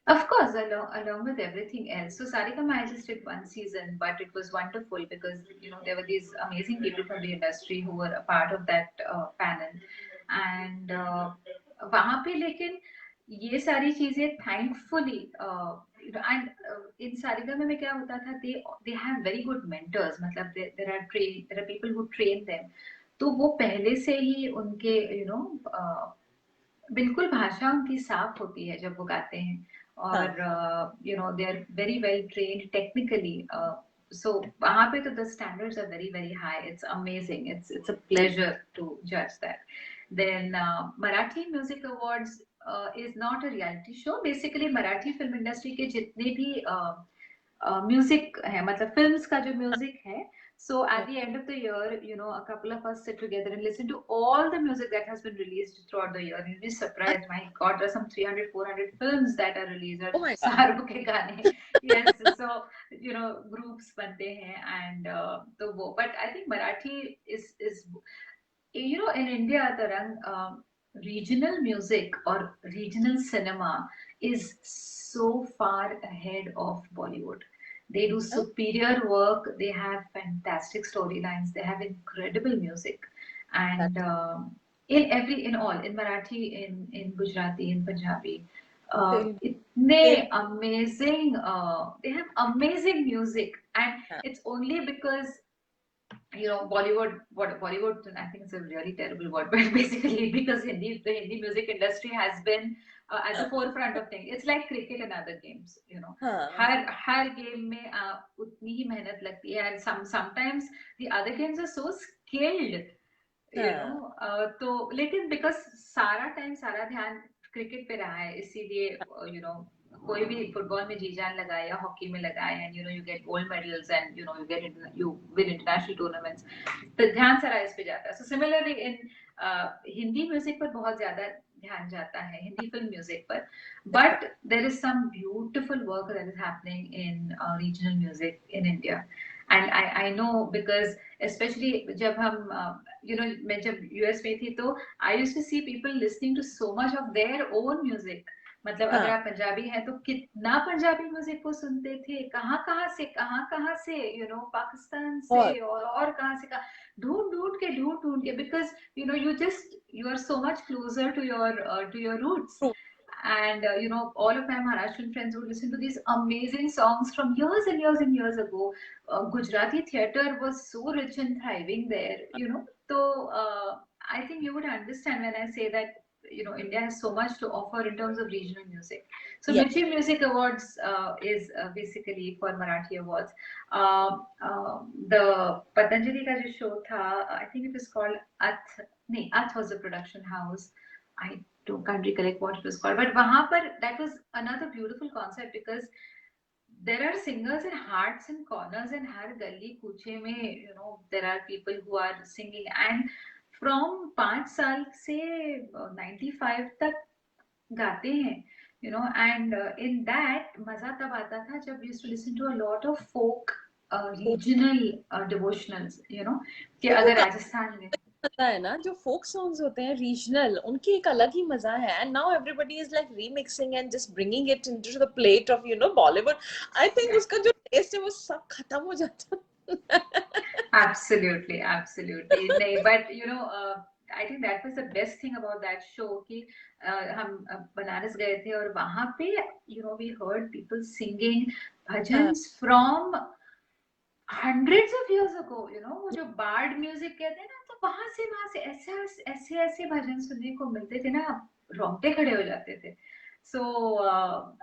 Of course, along with everything else. So Saregama, I just did one season, but it was wonderful because there were these amazing people from the industry who were a part of that panel, and वहाँ पे लेकिन ये सारी चीजें thankfully and in Saregama में क्या होता था, they have very good mentors, मतलब there are people who train them, तो वो पहले से ही उनके बिल्कुल भाषा उनकी साफ होती है जब वो गाते हैं, और you know they are very well trained technically. So वहाँ पे तो the standards are very very high. It's amazing. It's a pleasure to judge that. Then Marathi Music Awards is not a reality show. Basically Marathi film industry के जितने भी music है, मतलब films का जो म्यूजिक है, so at the end of the year, you know, a couple of us sit together and listen to all the music that has been released throughout the year. And you'll be surprised, my God, there's some 300-400 films that are released. Oh my God. Shahrukh ke gaane. Yes, so you know, groups bante hain, and so wo. But I think Marathi is you know, in India, Tarang, regional music or regional cinema is so far ahead of Bollywood. They do superior work. They have fantastic storylines. They have incredible music, and in all, in Marathi, in Gujarati, in Punjabi, itne amazing. They have amazing music, and it's only because, you know, Bollywood, I think it's a really terrible word, but basically because the Hindi music industry has been at the forefront of things. It's like cricket and other games, you know. Her game में उतनी ही मेहनत लगती है, and sometimes the other games are so skilled, you know. तो लेकिन because सारा time सारा ध्यान cricket पे रहा है, इसीलिए you know, कोई भी फुटबॉल में जी जान लगाए या हॉकी में लगाए, and you know you get gold medals, and you know you win international tournaments, तो ध्यान सारा इस पे जाता है. So similarly in Hindi music पर बहुत ज्यादा ध्यान जाता है, हिंदी फिल्म म्यूजिक पर, but there is some beautiful work that is happening in regional music in India. And I know because especially जब हम you know, मैं जब US में थी तो I used to see people listening to so much of their own music. मतलब अगर आप पंजाबी हैं तो कितना पंजाबी म्यूजिक को सुनते थे, कहाँ से you know, पाकिस्तान से और कहाँ से ढूंढ के, because you know you are so much closer to your roots. And you know, all of my Maharashtrian friends would listen to these amazing songs from years and years and years ago. Gujarati theatre was so rich and thriving there, you know. So I think you would understand when I say that, you know, India has so much to offer in terms of regional music. So Mirchi Music Awards is basically for Marathi awards. The Patanjali ka jo show tha, I think it was called Ath was the production house. I can't recollect what it was called, but wahan par, that was another beautiful concept, because there are singers in hearts and corners, and har gully kuche mein, you know, there are people who are singing, and from 5 साल से 95 तक गाते हैं, you know. And in that मजा तब आता था जब we used to listen to a lot of folk regional devotionals, you know, कि अगर राजस्थान में पता है ना, जो फोक सॉन्ग्स होते हैं रीजनल, उनकी एक अलग ही मजा है. And now everybody is like remixing and just bringing it into the plate of, you know, Bollywood. I think उसका जो टेस्ट है वो सब खत्म हो जाता है. Absolutely. No, but you know, I think that was the best thing about that show कि हम बनारस गए थे और वहाँ पे, you know, we heard people singing bhajans from hundreds of years ago, you know, वो जो bard music कहते हैं ना, तो वहाँ से ऐसे भजन सुनने को मिलते थे ना, रोंगटे खड़े हो जाते थे. So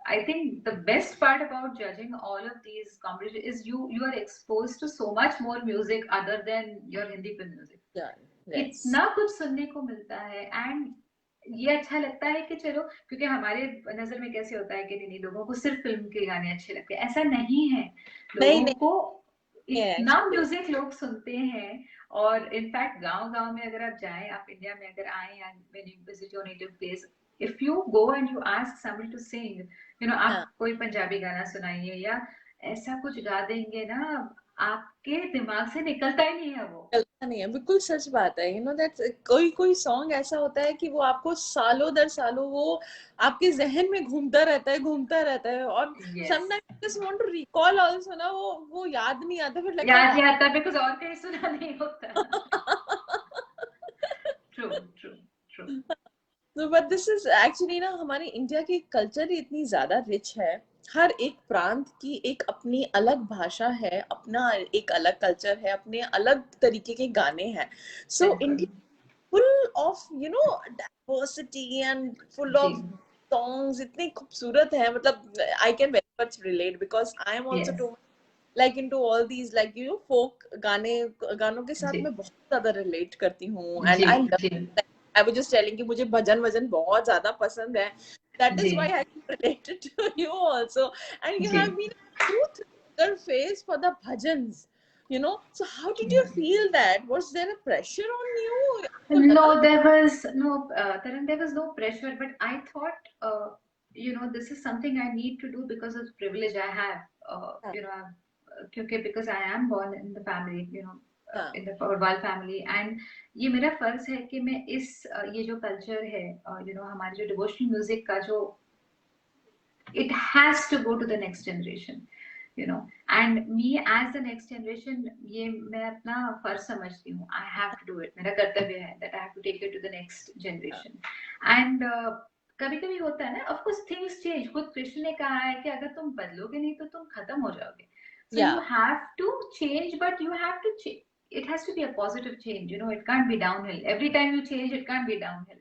I think the best part about judging all of these competitions is you are exposed to so much more music other than your Hindi film music. इतना कुछ सुनने को मिलता है, and ये अच्छा लगता है कि चलो, क्योंकि हमारे नजर में कैसे होता है कि नहीं, लोगों को सिर्फ फिल्म के गाने अच्छे लगते हैं. ऐसा नहीं है, लोगों को इतना म्यूजिक लोग सुनते हैं. और इनफैक्ट गांव में अगर आप जाएं, आप इंडिया में अगर आए, when you visit your native place, if you go and you ask somebody to sing, you know, आप कोई पंजाबी गाना सुनाइए या ऐसा कुछ गा देंगे ना, आपके दिमाग से निकलता ही नहीं है, वो निकलता नहीं है. बिल्कुल सच बात है. यू नो दैट कोई सॉन्ग ऐसा होता है कि वो आपको सालों दर सालों वो आपके जहन में घूमता रहता है. और sometimes just want to recall also ना, वो याद नहीं आता, फिर लगता है याद नहीं आता बिकॉज़ और कहीं सुना नहीं होता. True. No, but this is actually ना, हमारे इंडिया की कल्चर इतनी ज्यादा रिच है. हर एक प्रांत की एक अपनी अलग भाषा है, अपना एक अलग कल्चर है, अपने अलग तरीके के गाने हैं. So India full of, you know, diversity and full of songs इतने खूबसूरत हैं, मतलब I can very much relate because I am also Yes. too like into all these like you know folk गानों के साथ जी मैं बहुत ज्यादा relate करती हूँ, and ji I love ji like, I was just telling कि मुझे भजन वजन बहुत ज्यादा पसंद है. That is ji why I related to you also, and you ji. have been a true interface for the bhajans, you know. So how did you feel that? Was there a pressure on you? No, there was no, Tarun, there was no pressure, but I thought, this is something I need to do because of privilege I have, because I am born in the family, हाँ, in the Pawar family, and ये मेरा फर्ज है कि मैं ये जो culture है, हमारे जो डिवोशनल म्यूजिक का जो it has to go to the next generation, and me as the next generation, ये मैं अपना फर्ज समझती हूँ. I have to do it, मेरा कर्तव्य है that I have to take it to the next generation. And कभी कभी होता है ना, of course things change. खुद कृष्ण ने कहा है कि अगर तुम बदलोगे नहीं तो तुम खत्म हो जाओगे. So you yeah, have to change, but you have to change. It has to be a positive change, it can't be downhill. Every time you change, it can't be downhill.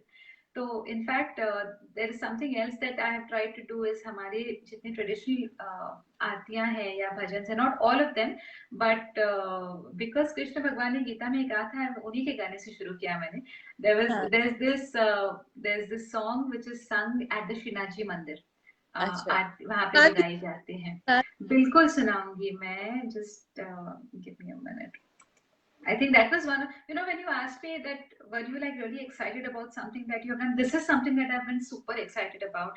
So in fact, there is something else that I have tried to do is हमारे जितने traditional आरतियां हैं या भजन है, not all of them, but because Krishna भगवान ने गीता में कहा था, उन्हीं के गाने से शुरू किया मैंने. हाँ, There's this song which is sung at the Srinathji मंदिर. अच्छा, वहां पे हाँ, भी गाए जाते हैं. हाँ, बिल्कुल सुनाऊंगी मैं. Just give me a minute. I think that was one of, when you asked me that, were you like really excited about something that you have done? This is something that I've been super excited about.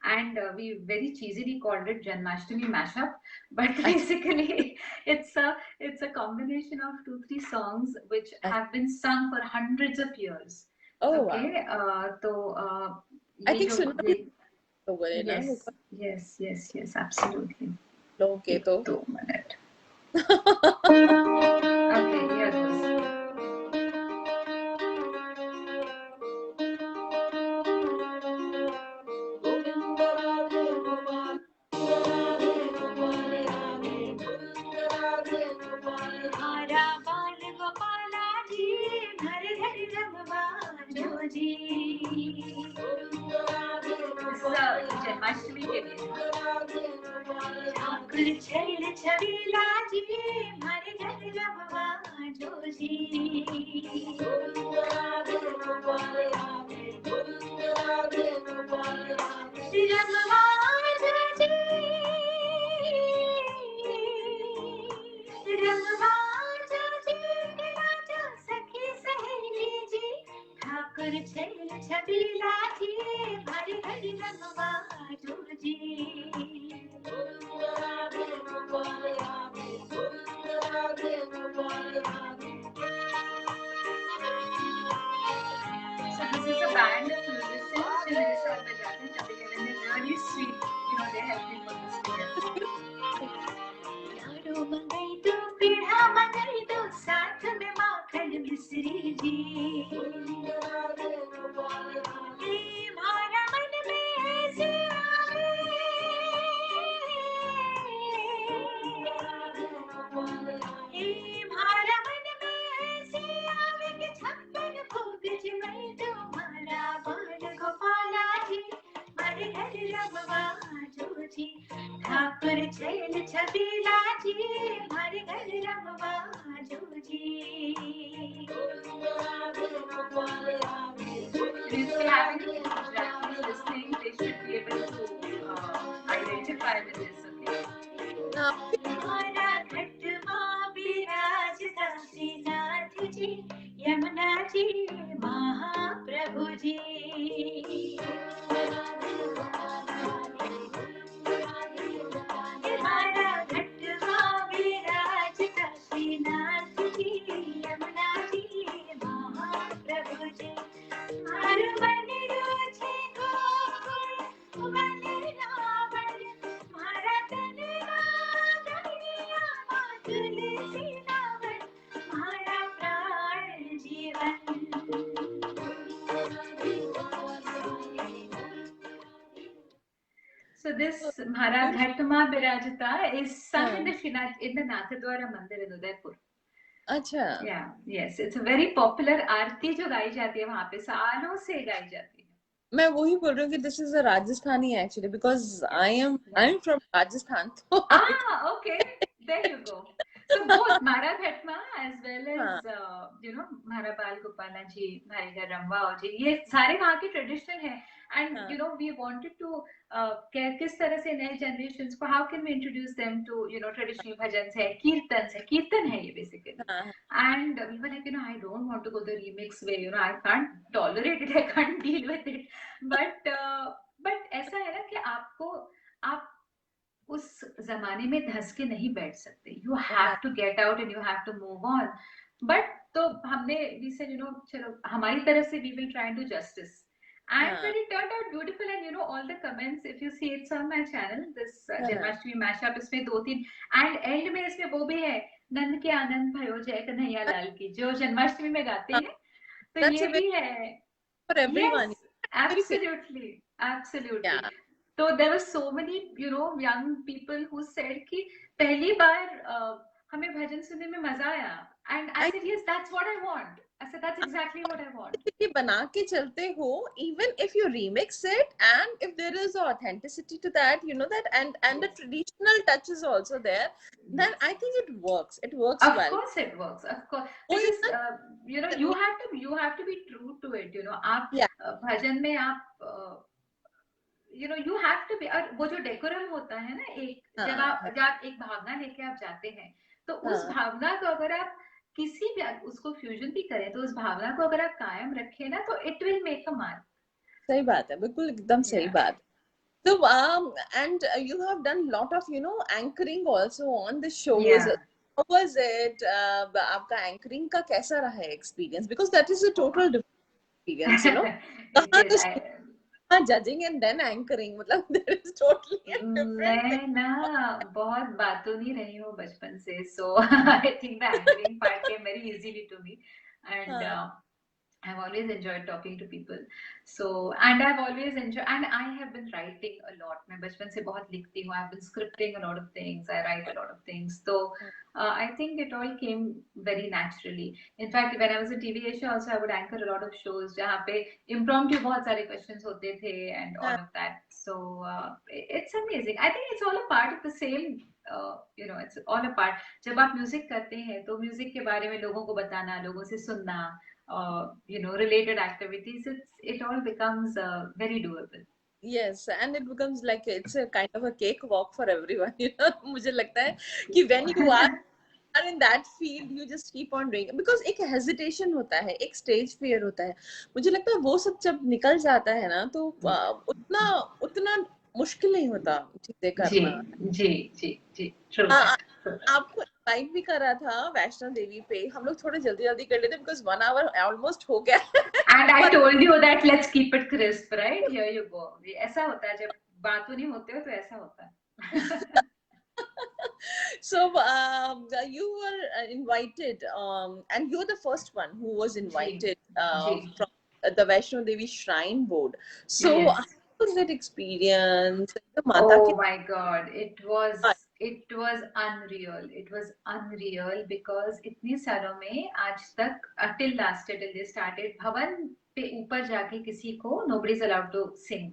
And we very cheesily called it Janmashtami mashup, but basically it's a combination of 2-3 songs which अच्छा, have been sung for hundreds of years. oh wow. Okay, तो I ये think जो सुना भी ये होगा ये ना yes, होगा yes, yes, yes, absolutely. लोगों के एक तो 2 minute. Okay, here goes. Govind Radhe Gopal Radhe Gopal Radhe Govind Radhe Gopal हरा बाल गोपाला जी, घर घर रमवा जो जी. गोविंद राधे गोपाल जन्माष्टमी के लिए राधे गोपाल ठाकुर छैल छबीला जी, हमारे घर रमवा जो जी. गोविंद राधे गोपाल राधे गोविंद राधे गोपाल राधे रमवा जो जी, रमवा जो जी, नाचो सखी सहेली जी. ठाकुर छैल छबीला जी, हमारे घर रमवा जो जी. Govind Radhe Gopal Radhe Govind Radhe Gopal Radhe So this is a band of musicians जो मेरे साथ बजाते हैं कभी कभी. They're really sweet, they help me put this together. लाडो मंगई तो पीढ़ा मंगई तो साथ में माखन मिश्री जी. गोविंद राधे गोपाल राधे मारा मन में ऐसे आवे, मारा मन में ऐसे आवे कि छप्पन भोग जमाई तुम्हारा बाल गोपाला जी, मारे घर रमवा जो जी. ठाकुर छैल छबीला जी, मारे घर रमवा जो जी. Govind Radhe Gopal Radhe If you have any Gujarati listening, they should be able to identify with this. Okay. हमारा घट माँ विराजता श्रीनाथ जी, यमुना जी, महाप्रभु जी. हमारा घट माँ विराजता श्रीनाथ जी, यमुना जी, महाप्रभु जी. हर मन रोजे गोकुल वन रावण, हमारा तन रावणिया माँ तुलसी रावण, हमारा प्राण जीवन. So this Mhara Ghatma Birajata is sung in the Nathdwara Mandir in Udaipur. अच्छा, Yeah, yes, it's a very popular आरती जो गाई जाती है वहां पे, सालों से गाई जाती है. मैं वही बोल रही हूँ कि this is a Rajasthani actually, because I am from Rajasthan, तो Ah, okay. There you go. So both Mara Bhetma as well हाँ as Mara Bal Gopala ji, Marigar Rambao ji, ये सारे वहाँ के ट्रेडिशनल हैं. And हाँ we wanted to किस तरह से नए generations को how can we introduce them to traditional bhajans है, कीर्तन है ये basically. हाँ And we were like, I don't want to go the remix way, I can't tolerate it, I can't deal with it. But ऐसा है ना कि आप उस जमाने में धंस के नहीं बैठ सकते. यू हैव हाँ to get out and you have to move on. But तो हमने वी से चलो हमारी तरफ से we will try to justice. And हाँ but it turned out beautiful, and all the comments, if you see it's on my channel, this हाँ. Janmashtami mashup, इसमें 2-3 and end में इसमें वो भी है, नंद के आनंद भयो जय कन्हैया लाल की, जो जन्माष्टमी में गाते हैं, तो That's ये a very भी है. for Yes, everyone. Very famous. absolutely, absolutely. Yeah. So there were so many, young people who said कि पहली बार हमें भजन सुनने में मजा आया. And I I said, yes, that's what I want. I said, that's exactly what I want. ये बना के चलते हो, even if you remix it and if there is authenticity to that, that and the traditional touch is also there, then I think it works. It works Of well. course it works. Of course, वही because ना. you have to be true to it. आप Yeah. भजन में आप you have to be. और वो जो decorum होता है ना, एक जब आप एक भावना लेके आप जाते हैं, तो उस भावना को अगर आप किसी भी उसको फ्यूजन भी करें, तो उस भावना को अगर आप कायम रखें ना, तो it will make a mark. सही बात है, बिल्कुल एकदम सही बात. So and you have done lot of anchoring also on the shows. Yeah. How was it? आपका anchoring का कैसा रहा है experience? Because that is a total different experience. It is. Judging and then anchoring, मतलब there is totally a different thing. मैं ना बहुत बातूनी रही हूँ बचपन से, so I think the anchoring part came very easily to me, and I've always enjoyed talking to people. So, and I've always enjoyed, and I have been writing a lot. मैं बचपन से बहुत लिखती हूँ. I've been scripting a lot of things. I write a lot of things. So, I think it all came very naturally. In fact, when I was a TV show, also I would anchor a lot of shows जहाँ पे impromptu बहुत सारे questions होते थे and all of that. So, it's amazing. I think it's all a part of the same. It's all a part. जब आप music करते हैं, तो म्यूजिक के बारे में लोगों को बताना, लोगों से सुनना, related activities, it all becomes very doable. Yes, and it becomes like it's a kind of a cakewalk for everyone. मुझे लगता है कि when you are in that field, you just keep on doing it. Because एक hesitation होता है, एक stage fear होता है. मुझे लगता है वो सब जब निकल जाता है ना, तो उतना मुश्किल नहीं होता चीजें करना. जी. True. आपको इनवाइट भी करा था वैष्णो देवी पे. हम लोग थोड़े जल्दी कर लेते बिकॉज 1 hour ऑलमोस्ट हो गया. And I told you that let's keep it crisp, right? Here you go. ऐसा होता है जब बातों नहीं होते हो, तो ऐसा होता है. So you were invited, and you're the first one who was invited from the Vaishno Devi Shrine Board. So Yes. how was that experience? Oh my God, it was unreal. It was unreal because इतने सालों में आज तक till last year till they started, भवन पे ऊपर जाके किसी को nobody's allowed to sing.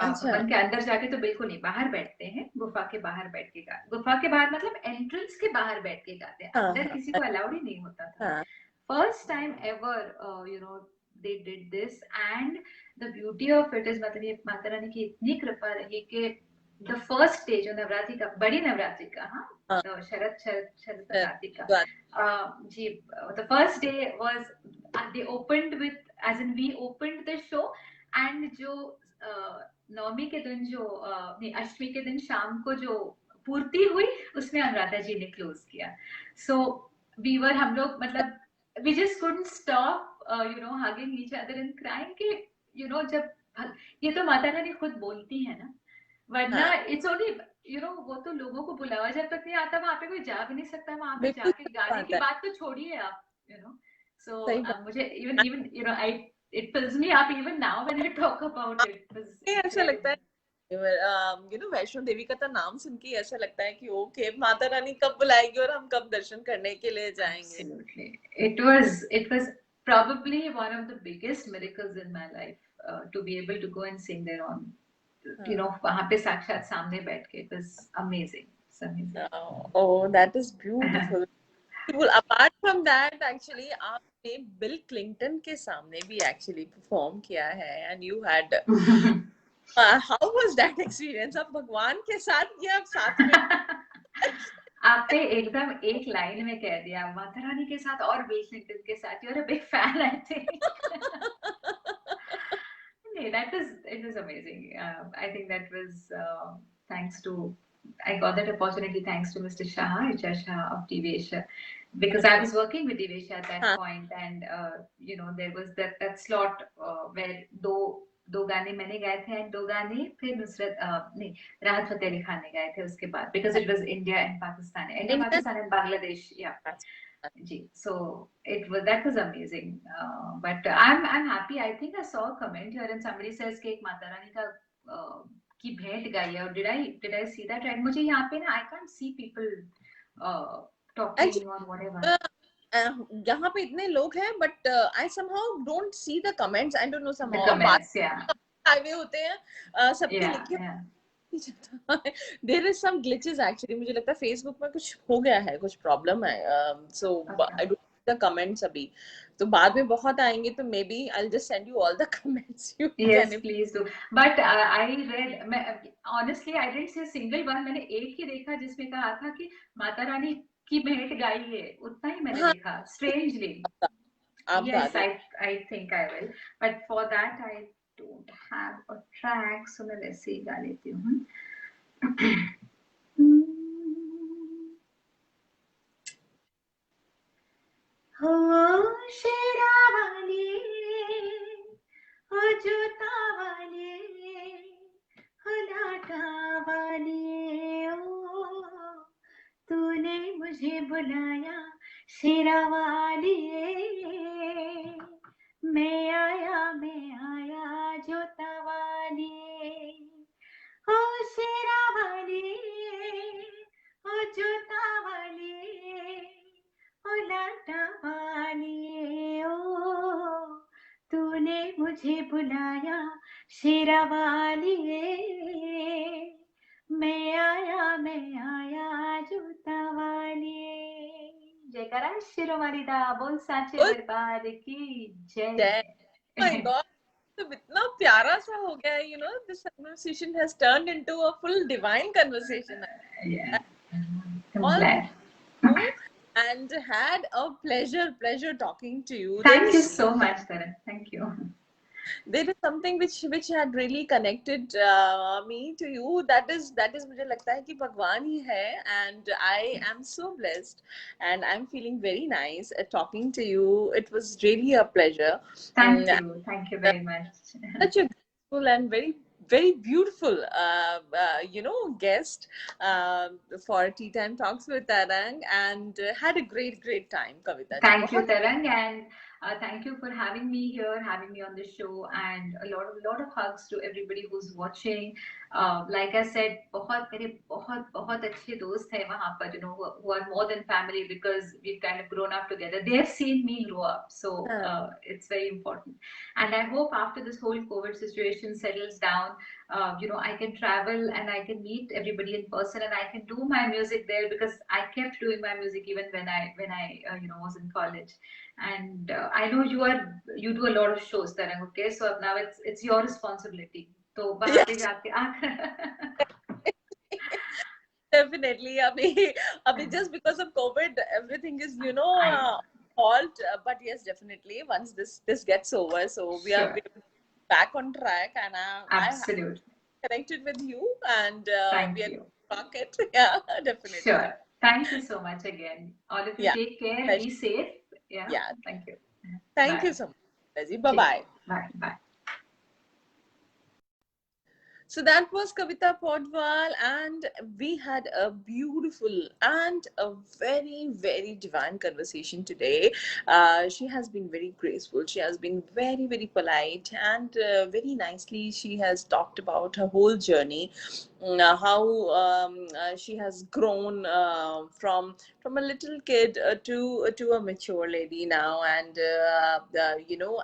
भवन के अंदर जाके तो बिल्कुल नहीं, बाहर बैठते हैं, गुफा के बाहर बैठ के गाते. गुफा के बाहर मतलब एंट्रेंस के बाहर बैठ के गाते हैं, अंदर किसी को अलाउड ही नहीं होता था. First time ever they did this, and the beauty of it is, मतलब ये माता रानी की इतनी कृपा रही कि the first day जो नवरात्रि का, बड़ी नवरात्रि का, शरद नवरात्रि का, जी, the first day was they opened with, as in we opened the show, and जो नवमी के दिन नहीं, अष्टमी के दिन शाम को जो पूर्ति हुई, उसमें अनुराधा जी ने क्लोज किया. So we were, हम लोग मतलब we just couldn't stop hugging each other and crying कि जब ये तो माता रानी खुद बोलती है ना, वरना it's only वो तो लोगों को बुलावा जब तक नहीं आता, वहां पे कोई जा भी नहीं सकता. वहां पे जाके गाने की बात तो छोड़िए आप. So मुझे even it fills me up even now when I talk about it. ऐसा लगता है वैष्णो देवी का तो नाम सुन के ऐसा लगता है कि ओके, माता रानी कब बुलाएगी और हम कब दर्शन करने के लिए जाएंगे. Absolutely. It was probably one of the biggest miracles in my life. to be able to go and sing there on, you know, वहाँ पे साक्षात सामने बैठ के, it was amazing. It's amazing. Oh, that is beautiful. Well, apart from that, actually, आपने bill Clinton के सामने भी actually perform किया है, and you had how was that experience? आप भगवान के साथ या आप साथ में? आपने एकदम एक लाइन में कह दिया, माता रानी के साथ और बिल क्लिंटन के साथ. You're a big fan, I think. Yeah, it was amazing. I think that was thanks to, I got that opportunity thanks to Mr. Shah, HR Shah of Divesha, because I was working with Divesha at that point, and you know, there was that slot where दो गाने मैंने गाए थे and दो गाने फिर नुसरत नहीं, राहत फतेह अली खान ने गाए थे उसके बाद, because it was India and Pakistan and Bangladesh, yeah. Ji. So that was amazing. But I'm happy. I think I saw a comment here and somebody says कि एक माता रानी का की भेंट गाई है. Did I see that right? मुझे यहाँ पे ना, I can't see people talking Actually, or whatever. यहाँ पे इतने लोग हैं, but I somehow don't see the comments. I don't know, The somehow comments, yeah. Highway होते हैं सबके Yeah, लिखे yeah. there is some glitches actually. मुझे लगता है Facebook में कुछ हो गया है, कुछ प्रॉब्लम है, so Okay. I don't see the comments अभी. तो बाद में बहुत आएंगे तो maybe I'll just send you all the comments. You Yes, can. please do. But I read, honestly, I didn't see a single one. मैंने एक ही देखा जिसमें कहा था कि माता रानी की भेंट गाई है, उतना ही मैंने हाँ, देखा. Strangely. आप गा Yes, दो. I think I will. But for that, I don't have a track. So मैं वैसे ही गा लेती हूँ. हो शेरा वाली, हो जूता वाली, हो लाटा वाली, ओ तूने मुझे बुलाया शेरा वाली, मैं आया जोता वाली, हो शेरा वाली, हो जोता वाली, हो लाटा वाली, ओ तूने मुझे बुलाया शेरा वाली, मैं आया जूता वाली. जयकारा शिरोमणि दा बोल साचे दरबार की जय. जय. Oh my God. तो इतना प्यारा सा हो गया, you know, this conversation has turned into a full divine conversation. Yeah, I'm All glad. and had a pleasure talking to you. Thank you so much, Taran. Thank you. There is something which had really connected me to you. That is मुझे लगता है कि भगवान ही है, and I am so blessed and I'm feeling very nice talking to you. It was really a pleasure. Thank you very much. Such a beautiful and very beautiful you know, guest for Tea Time Talks with Tarang, and had a great time, Kavita. Thank you, Tarang, and thank you for having me here, having me on the show, and a lot of hugs to everybody who's watching. Like I said, मेरे बहुत अच्छे दोस्त हैं वहाँ पर, you know, who are more than family because we've kind of grown up together. They have seen me grow up, so it's very important. And I hope after this whole COVID situation settles down, you know, I can travel and I can meet everybody in person and I can do my music there, because I kept doing my music even when I you know, was in college. And I know you do a lot of shows, Tarang, okay? So now it's your responsibility. तो वहाँ पे जाके Definitely. Abhi just because of COVID, everything is, you know, halt. But yes, definitely, once this gets over, so we are back on track, and absolutely I connected with you, and thank we are you. Rocket. Yeah, definitely. Sure. Thank you so much again. All of you, take care. Be safe. Yeah. Thank you. Thank you so much. Bye-bye. Bye. So that was Kavita Podwal, and we had a beautiful and a very divine conversation today. She has been very graceful. She has been very polite, and very nicely she has talked about her whole journey. how she has grown from a little kid to a mature lady now, and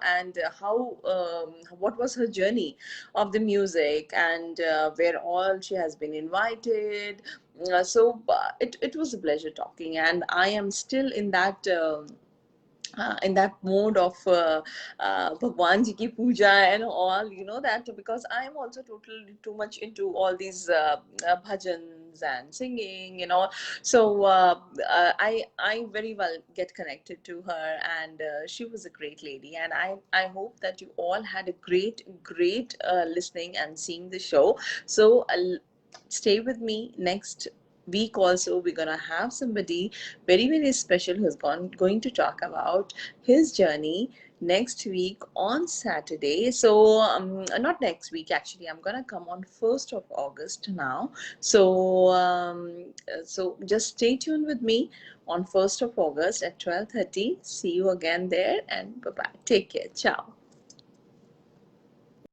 and how what was her journey of the music, and where all she has been invited. It was a pleasure talking, and I am still in that mode of Bhagwan Ji ki puja and all, that because I am also totally too much into all these bhajans and singing, I very well get connected to her, and she was a great lady, and I hope that you all had a great listening and seeing the show. So stay with me next week also. We're gonna have somebody very special who's going to talk about his journey next week on Saturday. So not next week, actually. I'm gonna come on 1st of August now. So just stay tuned with me on 1st of August at 12:30. See you again there, and bye bye. Take care. Ciao.